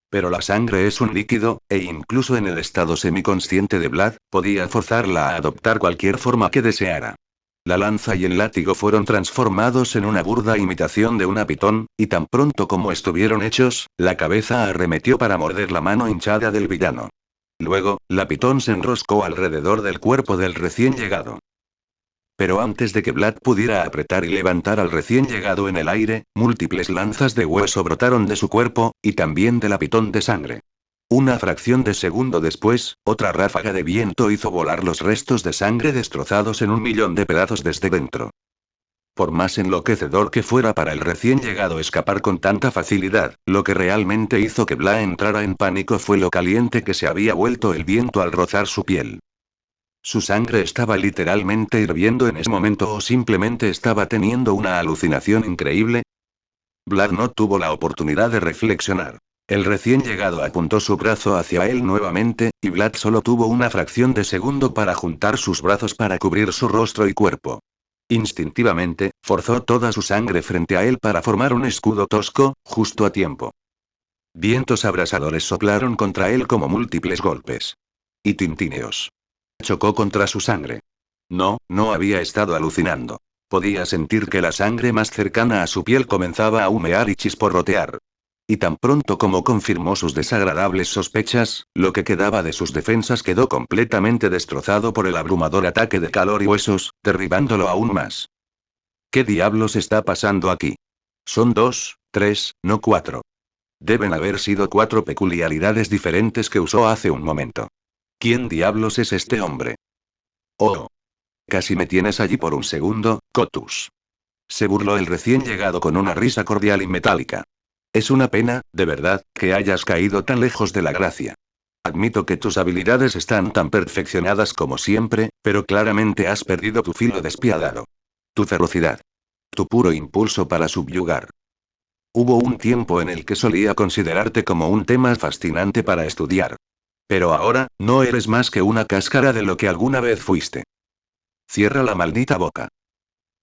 [SPEAKER 1] Pero la sangre es un líquido, e incluso en el estado semiconsciente de Vlad, podía forzarla a adoptar cualquier forma que deseara. La lanza y el látigo fueron transformados en una burda imitación de una pitón, y tan pronto como estuvieron hechos, la cabeza arremetió para morder la mano hinchada del villano. Luego, la pitón se enroscó alrededor del cuerpo del recién llegado. Pero antes de que Vlad pudiera apretar y levantar al recién llegado en el aire, múltiples lanzas de hueso brotaron de su cuerpo, y también de la pitón de sangre. Una fracción de segundo después, otra ráfaga de viento hizo volar los restos de sangre destrozados en 1.000.000 de pedazos desde dentro. Por más enloquecedor que fuera para el recién llegado escapar con tanta facilidad, lo que realmente hizo que Vlad entrara en pánico fue lo caliente que se había vuelto el viento al rozar su piel. Su sangre estaba literalmente hirviendo en ese momento o simplemente estaba teniendo una alucinación increíble. Vlad no tuvo la oportunidad de reflexionar. El recién llegado apuntó su brazo hacia él nuevamente, y Vlad solo tuvo una fracción de segundo para juntar sus brazos para cubrir su rostro y cuerpo. Instintivamente, forzó toda su sangre frente a él para formar un escudo tosco, justo a tiempo. Vientos abrasadores soplaron contra él como múltiples golpes. Y tintineos. Chocó contra su sangre. No, no había estado alucinando. Podía sentir que la sangre más cercana a su piel comenzaba a humear y chisporrotear. Y tan pronto como confirmó sus desagradables sospechas, lo que quedaba de sus defensas quedó completamente destrozado por el abrumador ataque de calor y huesos, derribándolo aún más. ¿Qué diablos está pasando aquí? Son 2, 3, no 4. Deben haber sido 4 peculiaridades diferentes que usó hace un momento. ¿Quién diablos es este hombre? Oh. Casi me tienes allí por un segundo, Kotus. Se burló el recién llegado con una risa cordial y metálica. Es una pena, de verdad, que hayas caído tan lejos de la gracia. Admito que tus habilidades están tan perfeccionadas como siempre, pero claramente has perdido tu filo despiadado. Tu ferocidad. Tu puro impulso para subyugar. Hubo un tiempo en el que solía considerarte como un tema fascinante para estudiar. Pero ahora, no eres más que una cáscara de lo que alguna vez fuiste. Cierra la maldita boca.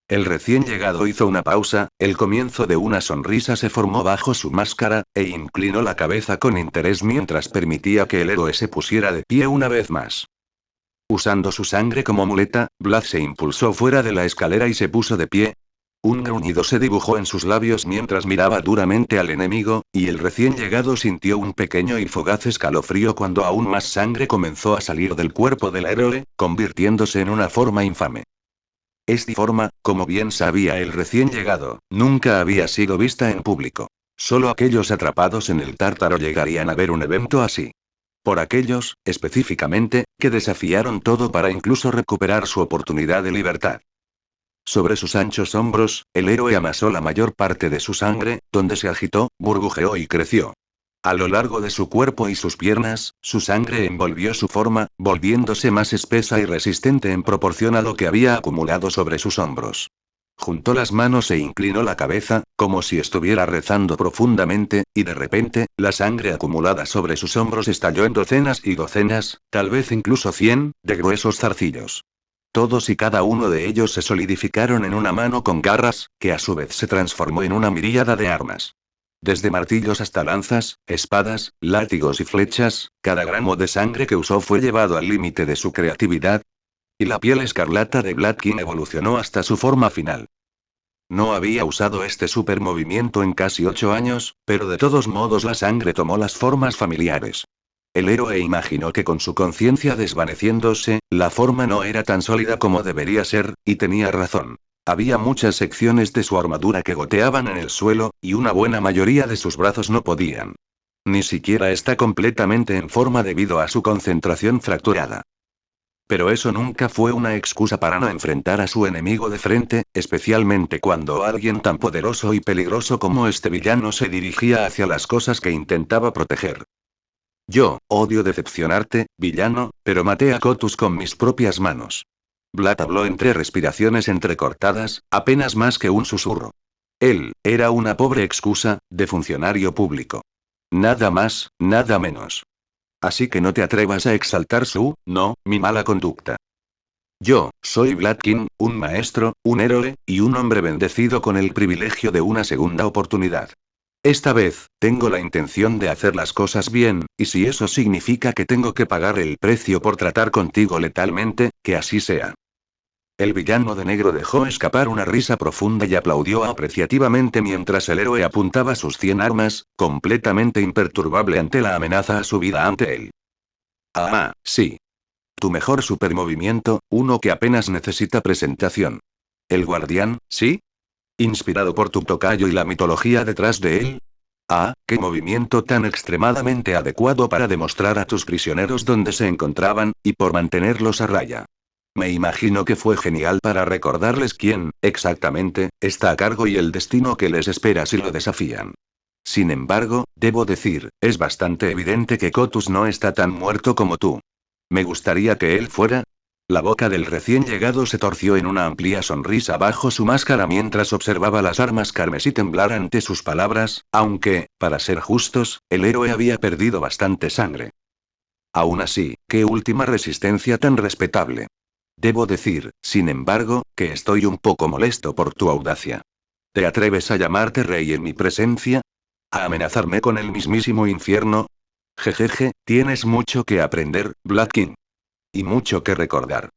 [SPEAKER 1] El recién llegado hizo una pausa, el comienzo de una sonrisa se formó bajo su máscara, e inclinó la cabeza con interés mientras permitía que el héroe se pusiera de pie una vez más. Usando su sangre como muleta, Vlad se impulsó fuera de la escalera y se puso de pie. Un gruñido se dibujó en sus labios mientras miraba duramente al enemigo, y el recién llegado sintió un pequeño y fugaz escalofrío cuando aún más sangre comenzó a salir del cuerpo del héroe, convirtiéndose en una forma infame. Esta forma, como bien sabía el recién llegado, nunca había sido vista en público. Solo aquellos atrapados en el tártaro llegarían a ver un evento así. Por aquellos, específicamente, que desafiaron todo para incluso recuperar su oportunidad de libertad. Sobre sus anchos hombros, el héroe amasó la mayor parte de su sangre, donde se agitó, burbujeó y creció. A lo largo de su cuerpo y sus piernas, su sangre envolvió su forma, volviéndose más espesa y resistente en proporción a lo que había acumulado sobre sus hombros. Juntó las manos e inclinó la cabeza, como si estuviera rezando profundamente, y de repente, la sangre acumulada sobre sus hombros estalló en docenas y docenas, tal vez incluso 100, de gruesos zarcillos. Todos y cada uno de ellos se solidificaron en una mano con garras, que a su vez se transformó en una miríada de armas. Desde martillos hasta lanzas, espadas, látigos y flechas, cada gramo de sangre que usó fue llevado al límite de su creatividad. Y la piel escarlata de Bladkin evolucionó hasta su forma final. No había usado este supermovimiento en casi 8 años, pero de todos modos la sangre tomó las formas familiares. El héroe imaginó que con su conciencia desvaneciéndose, la forma no era tan sólida como debería ser, y tenía razón. Había muchas secciones de su armadura que goteaban en el suelo, y una buena mayoría de sus brazos no podían. Ni siquiera está completamente en forma debido a su concentración fracturada. Pero eso nunca fue una excusa para no enfrentar a su enemigo de frente, especialmente cuando alguien tan poderoso y peligroso como este villano se dirigía hacia las cosas que intentaba proteger. Yo, odio decepcionarte, villano, pero maté a Kotus con mis propias manos. Vlad habló entre respiraciones entrecortadas, apenas más que un susurro. Él, era una pobre excusa, de funcionario público. Nada más, nada menos. Así que no te atrevas a exaltar mi mala conducta. Yo, soy Bladkin, un maestro, un héroe, y un hombre bendecido con el privilegio de una segunda oportunidad. Esta vez, tengo la intención de hacer las cosas bien, y si eso significa que tengo que pagar el precio por tratar contigo letalmente, que así sea. El villano de negro dejó escapar una risa profunda y aplaudió apreciativamente mientras el héroe apuntaba sus 100 armas, completamente imperturbable ante la amenaza a su vida ante él. Ah, sí. Tu mejor supermovimiento, uno que apenas necesita presentación. El guardián, ¿sí? Inspirado por tu tocayo y la mitología detrás de él. Ah, qué movimiento tan extremadamente adecuado para demostrar a tus prisioneros dónde se encontraban, y por mantenerlos a raya. Me imagino que fue genial para recordarles quién, exactamente, está a cargo y el destino que les espera si lo desafían. Sin embargo, debo decir, es bastante evidente que Kotus no está tan muerto como tú. Me gustaría que él fuera. La boca del recién llegado se torció en una amplia sonrisa bajo su máscara mientras observaba las armas carmesí temblar ante sus palabras, aunque, para ser justos, el héroe había perdido bastante sangre. Aún así, qué última resistencia tan respetable. Debo decir, sin embargo, que estoy un poco molesto por tu audacia. ¿Te atreves a llamarte rey en mi presencia? ¿A amenazarme con el mismísimo infierno? Jejeje, tienes mucho que aprender, Bladkin. Y mucho que recordar.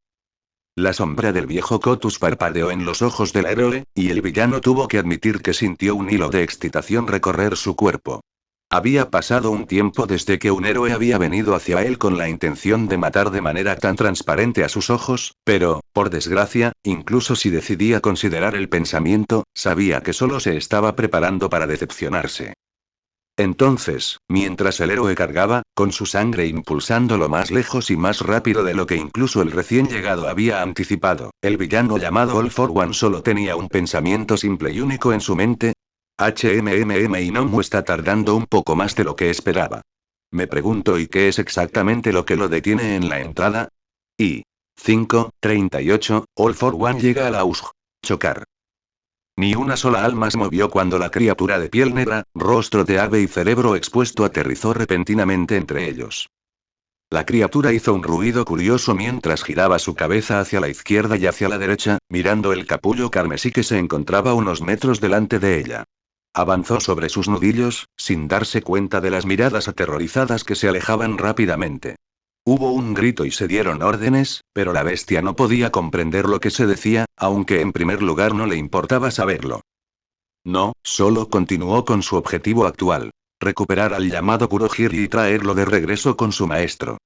[SPEAKER 1] La sombra del viejo Kotus parpadeó en los ojos del héroe, y el villano tuvo que admitir que sintió un hilo de excitación recorrer su cuerpo. Había pasado un tiempo desde que un héroe había venido hacia él con la intención de matar de manera tan transparente a sus ojos, pero, por desgracia, incluso si decidía considerar el pensamiento, sabía que solo se estaba preparando para decepcionarse. Entonces, mientras el héroe cargaba, con su sangre impulsándolo más lejos y más rápido de lo que incluso el recién llegado había anticipado, el villano llamado All for One solo tenía un pensamiento simple y único en su mente. Y Nomu está tardando un poco más de lo que esperaba. Me pregunto ¿y qué es exactamente lo que lo detiene en la entrada? Y 5:38, All for One llega a la USG. Chocar. Ni una sola alma se movió cuando la criatura de piel negra, rostro de ave y cerebro expuesto aterrizó repentinamente entre ellos. La criatura hizo un ruido curioso mientras giraba su cabeza hacia la izquierda y hacia la derecha, mirando el capullo carmesí que se encontraba unos metros delante de ella. Avanzó sobre sus nudillos, sin darse cuenta de las miradas aterrorizadas que se alejaban rápidamente. Hubo un grito y se dieron órdenes, pero la bestia no podía comprender lo que se decía, aunque en primer lugar no le importaba saberlo. No, solo continuó con su objetivo actual: recuperar al llamado Kurohiri y traerlo de regreso con su maestro.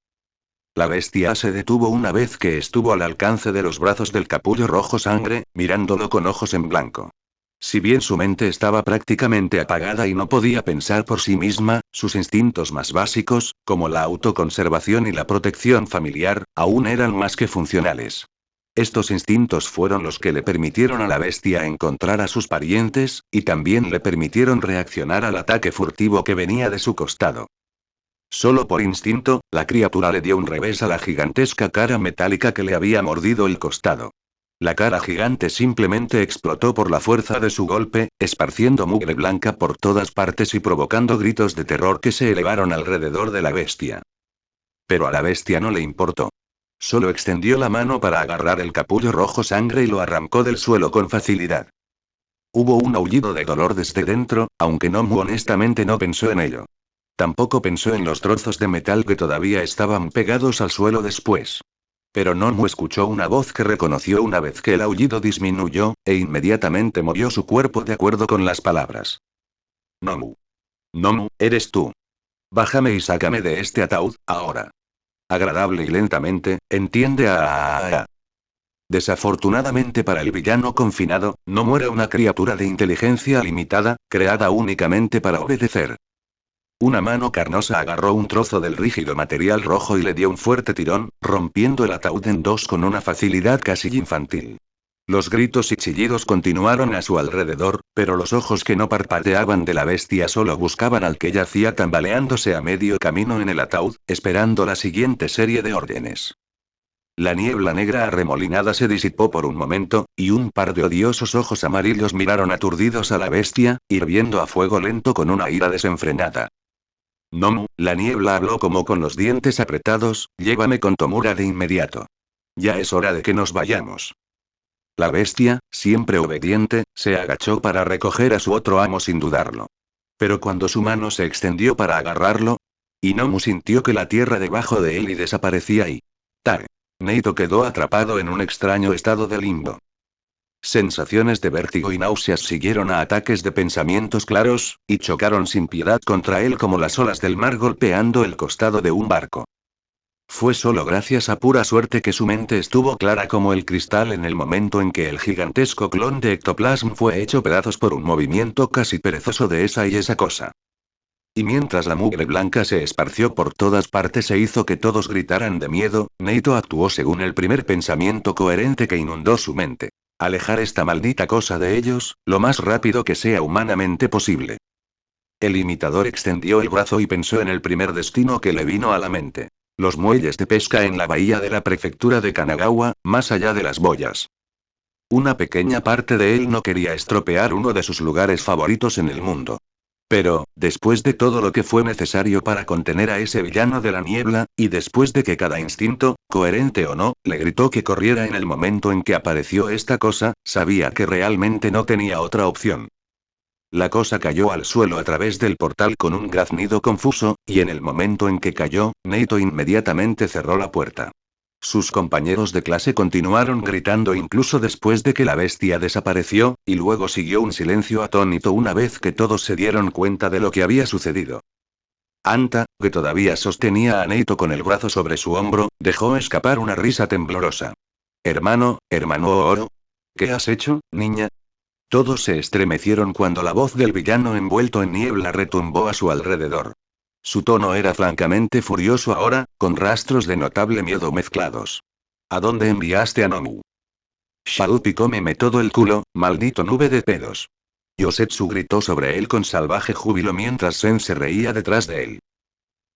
[SPEAKER 1] La bestia se detuvo una vez que estuvo al alcance de los brazos del capullo rojo sangre, mirándolo con ojos en blanco. Si bien su mente estaba prácticamente apagada y no podía pensar por sí misma, sus instintos más básicos, como la autoconservación y la protección familiar, aún eran más que funcionales. Estos instintos fueron los que le permitieron a la bestia encontrar a sus parientes, y también le permitieron reaccionar al ataque furtivo que venía de su costado. Solo por instinto, la criatura le dio un revés a la gigantesca cara metálica que le había mordido el costado. La cara gigante simplemente explotó por la fuerza de su golpe, esparciendo mugre blanca por todas partes y provocando gritos de terror que se elevaron alrededor de la bestia. Pero a la bestia no le importó. Solo extendió la mano para agarrar el capullo rojo sangre y lo arrancó del suelo con facilidad. Hubo un aullido de dolor desde dentro, aunque Nomu honestamente no pensó en ello. Tampoco pensó en los trozos de metal que todavía estaban pegados al suelo después. Pero Nomu escuchó una voz que reconoció una vez que el aullido disminuyó, e inmediatamente movió su cuerpo de acuerdo con las palabras. Nomu. Nomu, eres tú. Bájame y sácame de este ataúd, ahora. Agradable y lentamente, entiende a. Desafortunadamente para el villano confinado, Nomu era una criatura de inteligencia limitada, creada únicamente para obedecer. Una mano carnosa agarró un trozo del rígido material rojo y le dio un fuerte tirón, rompiendo el ataúd en dos con una facilidad casi infantil. Los gritos y chillidos continuaron a su alrededor, pero los ojos que no parpadeaban de la bestia solo buscaban al que yacía tambaleándose a medio camino en el ataúd, esperando la siguiente serie de órdenes. La niebla negra arremolinada se disipó por un momento, y un par de odiosos ojos amarillos miraron aturdidos a la bestia, hirviendo a fuego lento con una ira desenfrenada. Nomu, la niebla habló como con los dientes apretados, llévame con Tomura de inmediato. Ya es hora de que nos vayamos. La bestia, siempre obediente, se agachó para recoger a su otro amo sin dudarlo. Pero cuando su mano se extendió para agarrarlo, Nomu sintió que la tierra debajo de él y desaparecía y... ¡Tar! Neito quedó atrapado en un extraño estado de limbo. Sensaciones de vértigo y náuseas siguieron a ataques de pensamientos claros, y chocaron sin piedad contra él como las olas del mar golpeando el costado de un barco. Fue solo gracias a pura suerte que su mente estuvo clara como el cristal en el momento en que el gigantesco clon de Ectoplasm fue hecho pedazos por un movimiento casi perezoso de esa cosa. Y mientras la mugre blanca se esparció por todas partes e hizo que todos gritaran de miedo, Neito actuó según el primer pensamiento coherente que inundó su mente. Alejar esta maldita cosa de ellos, lo más rápido que sea humanamente posible. El imitador extendió el brazo y pensó en el primer destino que le vino a la mente. Los muelles de pesca en la bahía de la prefectura de Kanagawa, más allá de las boyas. Una pequeña parte de él no quería estropear uno de sus lugares favoritos en el mundo. Pero, después de todo lo que fue necesario para contener a ese villano de la niebla, y después de que cada instinto, coherente o no, le gritó que corriera en el momento en que apareció esta cosa, sabía que realmente no tenía otra opción. La cosa cayó al suelo a través del portal con un graznido confuso, y en el momento en que cayó, Neito inmediatamente cerró la puerta. Sus compañeros de clase continuaron gritando incluso después de que la bestia desapareció, y luego siguió un silencio atónito una vez que todos se dieron cuenta de lo que había sucedido. Anta, que todavía sostenía a Neito con el brazo sobre su hombro, dejó escapar una risa temblorosa. Hermano Oro. ¿Qué has hecho, niña? Todos se estremecieron cuando la voz del villano envuelto en niebla retumbó a su alrededor. Su tono era francamente furioso ahora, con rastros de notable miedo mezclados. ¿A dónde enviaste a Nomu? Sharupi cómeme todo el culo, maldito nube de pedos. Yosetsu gritó sobre él con salvaje júbilo mientras Sen se reía detrás de él.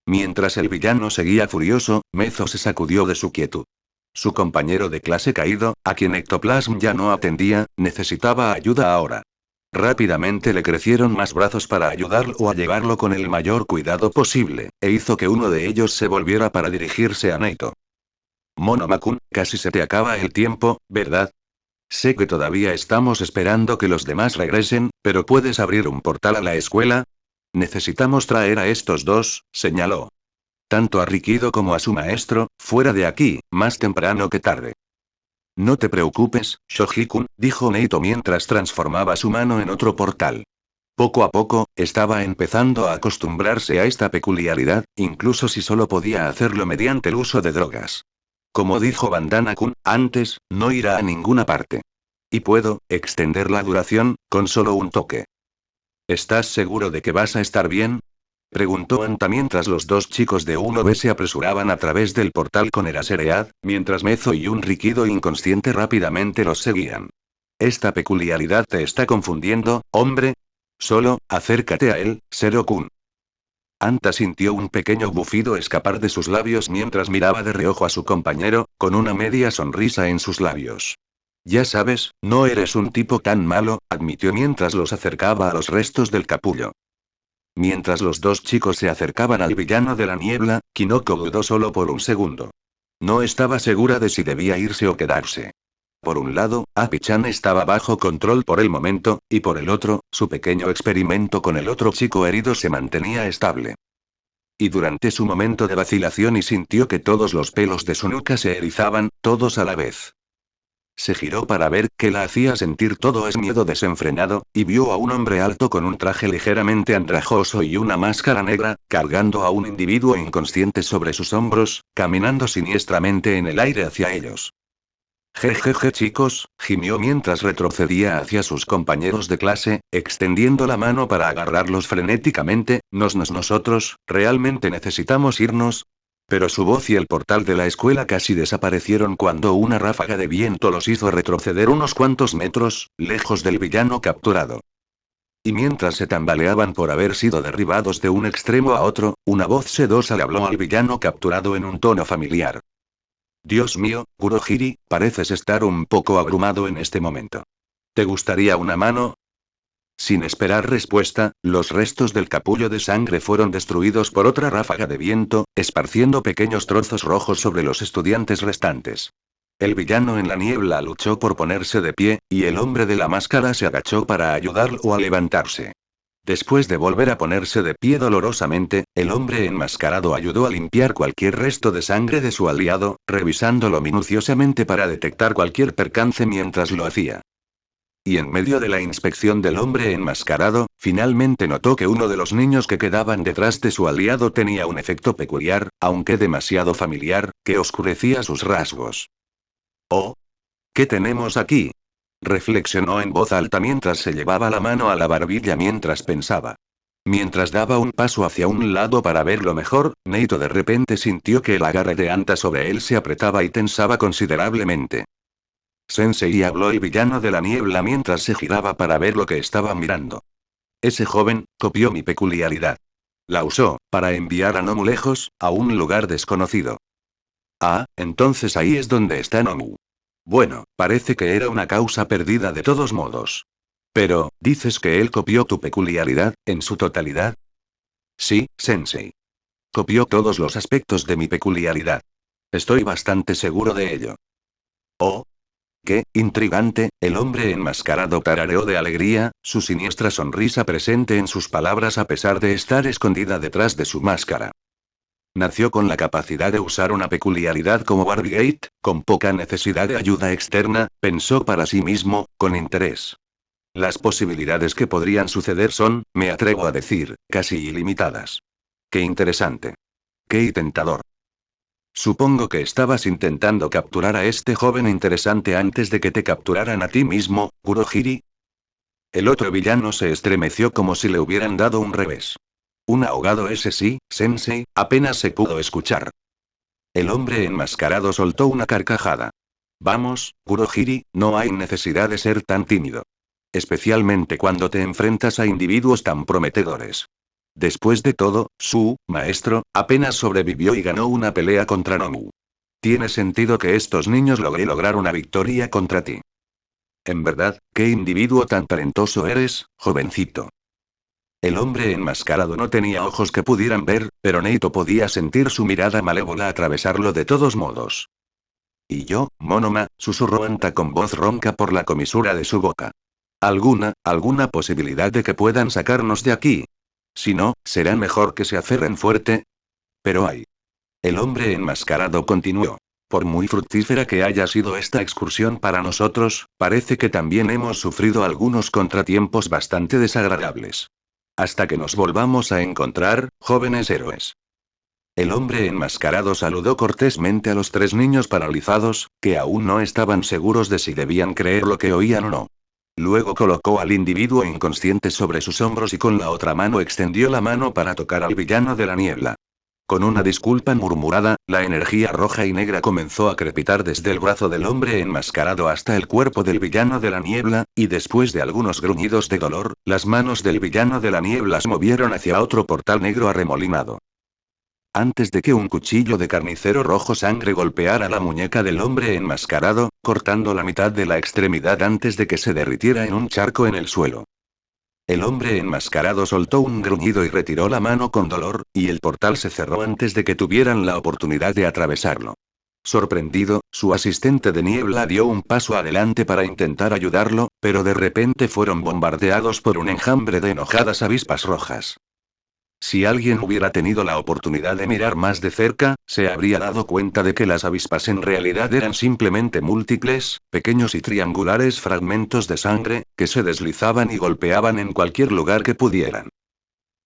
[SPEAKER 1] Mientras el villano seguía furioso, Mezo se sacudió de su quietud. Su compañero de clase caído, a quien Ectoplasm ya no atendía, necesitaba ayuda ahora. Rápidamente le crecieron más brazos para ayudarlo a llevarlo con el mayor cuidado posible, e hizo que uno de ellos se volviera para dirigirse a Neito. Monomakun, casi se te acaba el tiempo, ¿verdad? Sé que todavía estamos esperando que los demás regresen, pero ¿puedes abrir un portal a la escuela? Necesitamos traer a estos dos, señaló. Tanto a Rikido como a su maestro, fuera de aquí, más temprano que tarde. No te preocupes, Shoji-kun, dijo Neito mientras transformaba su mano en otro portal. Poco a poco, estaba empezando a acostumbrarse a esta peculiaridad, incluso si solo podía hacerlo mediante el uso de drogas. Como dijo Bandana-kun, antes, no irá a ninguna parte. Y puedo extender la duración, con solo un toque. ¿Estás seguro de que vas a estar bien? Preguntó Anta mientras los dos chicos de 1B se apresuraban a través del portal con Eraseread, mientras Mezo y un Rikido inconsciente rápidamente los seguían. Esta peculiaridad te está confundiendo, hombre. Solo, acércate a él, Zero-kun. Anta sintió un pequeño bufido escapar de sus labios mientras miraba de reojo a su compañero, con una media sonrisa en sus labios. Ya sabes, no eres un tipo tan malo, admitió mientras los acercaba a los restos del capullo. Mientras los dos chicos se acercaban al villano de la niebla, Kinoko dudó solo por un segundo. No estaba segura de si debía irse o quedarse. Por un lado, Api-chan estaba bajo control por el momento, y por el otro, su pequeño experimento con el otro chico herido se mantenía estable. Y durante su momento de vacilación y sintió que todos los pelos de su nuca se erizaban, todos a la vez. Se giró para ver qué la hacía sentir todo ese miedo desenfrenado, y vio a un hombre alto con un traje ligeramente andrajoso y una máscara negra, cargando a un individuo inconsciente sobre sus hombros, caminando siniestramente en el aire hacia ellos. Jejeje chicos, gimió mientras retrocedía hacia sus compañeros de clase, extendiendo la mano para agarrarlos frenéticamente. Nosotros, ¿realmente necesitamos irnos? Pero su voz y el portal de la escuela casi desaparecieron cuando una ráfaga de viento los hizo retroceder unos cuantos metros, lejos del villano capturado. Y mientras se tambaleaban por haber sido derribados de un extremo a otro, una voz sedosa le habló al villano capturado en un tono familiar. Dios mío, Kurohiri, pareces estar un poco abrumado en este momento. ¿Te gustaría una mano? Sin esperar respuesta, los restos del capullo de sangre fueron destruidos por otra ráfaga de viento, esparciendo pequeños trozos rojos sobre los estudiantes restantes. El villano en la niebla luchó por ponerse de pie, y el hombre de la máscara se agachó para ayudarlo a levantarse. Después de volver a ponerse de pie dolorosamente, el hombre enmascarado ayudó a limpiar cualquier resto de sangre de su aliado, revisándolo minuciosamente para detectar cualquier percance mientras lo hacía. Y en medio de la inspección del hombre enmascarado, finalmente notó que uno de los niños que quedaban detrás de su aliado tenía un efecto peculiar, aunque demasiado familiar, que oscurecía sus rasgos. «Oh. ¿Qué tenemos aquí?», reflexionó en voz alta mientras se llevaba la mano a la barbilla mientras pensaba. Mientras daba un paso hacia un lado para verlo mejor, Neito de repente sintió que el agarre de Anta sobre él se apretaba y tensaba considerablemente. Sensei, habló el villano de la niebla mientras se giraba para ver lo que estaba mirando. Ese joven, copió mi peculiaridad. La usó, para enviar a Nomu lejos, a un lugar desconocido. Ah, entonces ahí es donde está Nomu. Bueno, parece que era una causa perdida de todos modos. Pero, ¿dices que él copió tu peculiaridad, en su totalidad? Sí, Sensei. Copió todos los aspectos de mi peculiaridad. Estoy bastante seguro de ello. Oh. Qué intrigante, el hombre enmascarado tarareó de alegría, su siniestra sonrisa presente en sus palabras a pesar de estar escondida detrás de su máscara. Nació con la capacidad de usar una peculiaridad como Barbigate, con poca necesidad de ayuda externa, pensó para sí mismo, con interés. Las posibilidades que podrían suceder son, me atrevo a decir, casi ilimitadas. Qué interesante. Qué tentador. Supongo que estabas intentando capturar a este joven interesante antes de que te capturaran a ti mismo, Kurohiri. El otro villano se estremeció como si le hubieran dado un revés. Un ahogado ese sí, Sensei, apenas se pudo escuchar. El hombre enmascarado soltó una carcajada. Vamos, Kurohiri, no hay necesidad de ser tan tímido. Especialmente cuando te enfrentas a individuos tan prometedores. Después de todo, su maestro apenas sobrevivió y ganó una pelea contra Nomu. Tiene sentido que estos niños logren lograr una victoria contra ti. En verdad, qué individuo tan talentoso eres, jovencito. El hombre enmascarado no tenía ojos que pudieran ver, pero Neito podía sentir su mirada malévola atravesarlo de todos modos. Y yo, Monoma, susurró Anta con voz ronca por la comisura de su boca. ¿Alguna posibilidad de que puedan sacarnos de aquí? Si no, será mejor que se aferren fuerte. Pero hay. El hombre enmascarado continuó. Por muy fructífera que haya sido esta excursión para nosotros, parece que también hemos sufrido algunos contratiempos bastante desagradables. Hasta que nos volvamos a encontrar, jóvenes héroes. El hombre enmascarado saludó cortésmente a los tres niños paralizados, que aún no estaban seguros de si debían creer lo que oían o no. Luego colocó al individuo inconsciente sobre sus hombros y con la otra mano extendió la mano para tocar al villano de la niebla. Con una disculpa murmurada, la energía roja y negra comenzó a crepitar desde el brazo del hombre enmascarado hasta el cuerpo del villano de la niebla, y después de algunos gruñidos de dolor, las manos del villano de la niebla se movieron hacia otro portal negro arremolinado. Antes de que un cuchillo de carnicero rojo sangre golpeara la muñeca del hombre enmascarado, cortando la mitad de la extremidad antes de que se derritiera en un charco en el suelo. El hombre enmascarado soltó un gruñido y retiró la mano con dolor, y el portal se cerró antes de que tuvieran la oportunidad de atravesarlo. Sorprendido, su asistente de niebla dio un paso adelante para intentar ayudarlo, pero de repente fueron bombardeados por un enjambre de enojadas avispas rojas. Si alguien hubiera tenido la oportunidad de mirar más de cerca, se habría dado cuenta de que las avispas en realidad eran simplemente múltiples, pequeños y triangulares fragmentos de sangre, que se deslizaban y golpeaban en cualquier lugar que pudieran.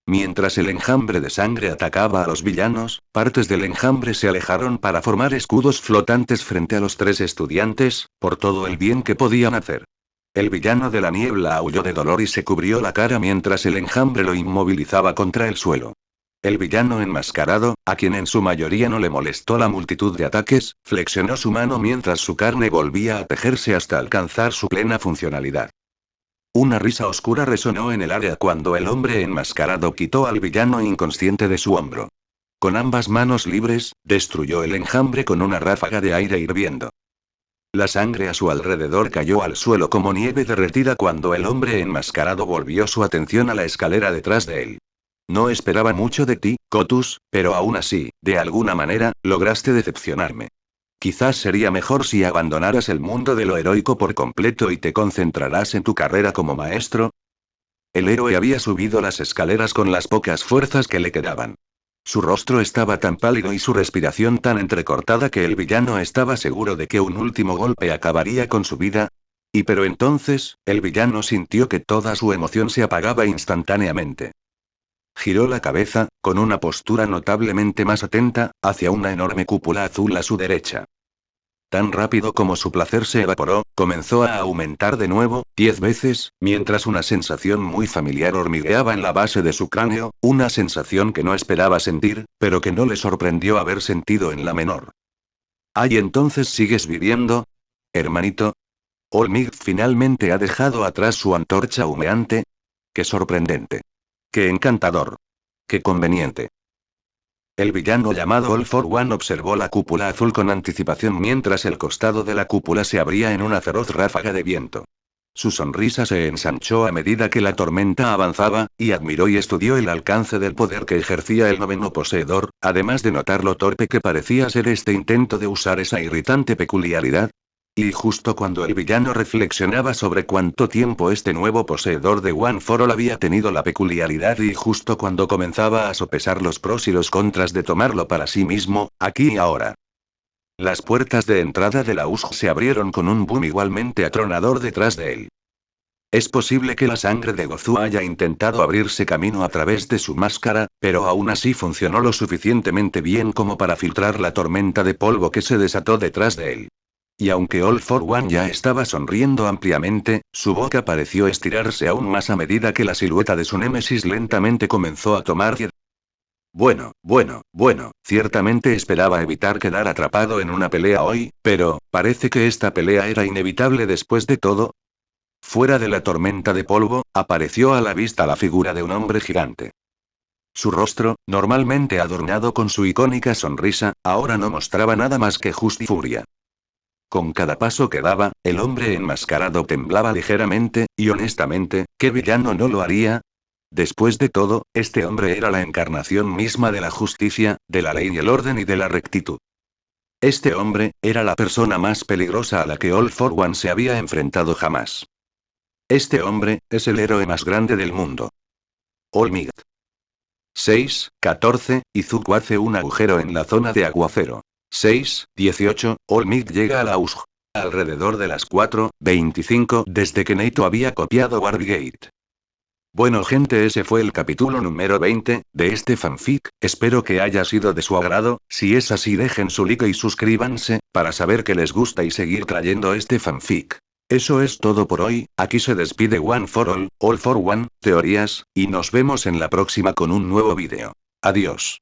[SPEAKER 1] Mientras el enjambre de sangre atacaba a los villanos, partes del enjambre se alejaron para formar escudos flotantes frente a los tres estudiantes, por todo el bien que podían hacer. El villano de la niebla aulló de dolor y se cubrió la cara mientras el enjambre lo inmovilizaba contra el suelo. El villano enmascarado, a quien en su mayoría no le molestó la multitud de ataques, flexionó su mano mientras su carne volvía a tejerse hasta alcanzar su plena funcionalidad. Una risa oscura resonó en el área cuando el hombre enmascarado quitó al villano inconsciente de su hombro. Con ambas manos libres, destruyó el enjambre con una ráfaga de aire hirviendo. La sangre a su alrededor cayó al suelo como nieve derretida cuando el hombre enmascarado volvió su atención a la escalera detrás de él. No esperaba mucho de ti, Kotus, pero aún así, de alguna manera, lograste decepcionarme. Quizás sería mejor si abandonaras el mundo de lo heroico por completo y te concentrarás en tu carrera como maestro. El héroe había subido las escaleras con las pocas fuerzas que le quedaban. Su rostro estaba tan pálido y su respiración tan entrecortada que el villano estaba seguro de que un último golpe acabaría con su vida. Pero entonces, el villano sintió que toda su emoción se apagaba instantáneamente. Giró la cabeza, con una postura notablemente más atenta, hacia una enorme cúpula azul a su derecha. Tan rápido como su placer se evaporó, comenzó a aumentar de nuevo, 10 veces, mientras una sensación muy familiar hormigueaba en la base de su cráneo, una sensación que no esperaba sentir, pero que no le sorprendió haber sentido en la menor. ¿Ay, entonces sigues viviendo? Hermanito. Olmig finalmente ha dejado atrás su antorcha humeante. ¡Qué sorprendente! ¡Qué encantador! ¡Qué conveniente! El villano llamado All for One observó la cúpula azul con anticipación mientras el costado de la cúpula se abría en una feroz ráfaga de viento. Su sonrisa se ensanchó a medida que la tormenta avanzaba, y admiró y estudió el alcance del poder que ejercía el noveno poseedor, además de notar lo torpe que parecía ser este intento de usar esa irritante peculiaridad. Y justo cuando el villano reflexionaba sobre cuánto tiempo este nuevo poseedor de One for All había tenido la peculiaridad y justo cuando comenzaba a sopesar los pros y los contras de tomarlo para sí mismo, aquí y ahora. Las puertas de entrada de la USG se abrieron con un boom igualmente atronador detrás de él. Es posible que la sangre de Gozu haya intentado abrirse camino a través de su máscara, pero aún así funcionó lo suficientemente bien como para filtrar la tormenta de polvo que se desató detrás de él. Y aunque All for One ya estaba sonriendo ampliamente, su boca pareció estirarse aún más a medida que la silueta de su némesis lentamente comenzó a tomar vida. Bueno, ciertamente esperaba evitar quedar atrapado en una pelea hoy, pero, parece que esta pelea era inevitable después de todo. Fuera de la tormenta de polvo, apareció a la vista la figura de un hombre gigante. Su rostro, normalmente adornado con su icónica sonrisa, ahora no mostraba nada más que furia. Con cada paso que daba, el hombre enmascarado temblaba ligeramente, y honestamente, ¿qué villano no lo haría? Después de todo, este hombre era la encarnación misma de la justicia, de la ley y el orden y de la rectitud. Este hombre, era la persona más peligrosa a la que All for One se había enfrentado jamás. Este hombre, es el héroe más grande del mundo. Olmig. 6:14, Izuku hace un agujero en la zona de aguacero. 6:18, Olmig llega a la USG. Alrededor de las 4:25 desde que Neito había copiado Wargate. Bueno gente, ese fue el capítulo número 20 de este fanfic, espero que haya sido de su agrado. Si es así dejen su like y suscríbanse, para saber que les gusta y seguir trayendo este fanfic. Eso es todo por hoy, aquí se despide One for All for One, teorías, y nos vemos en la próxima con un nuevo vídeo. Adiós.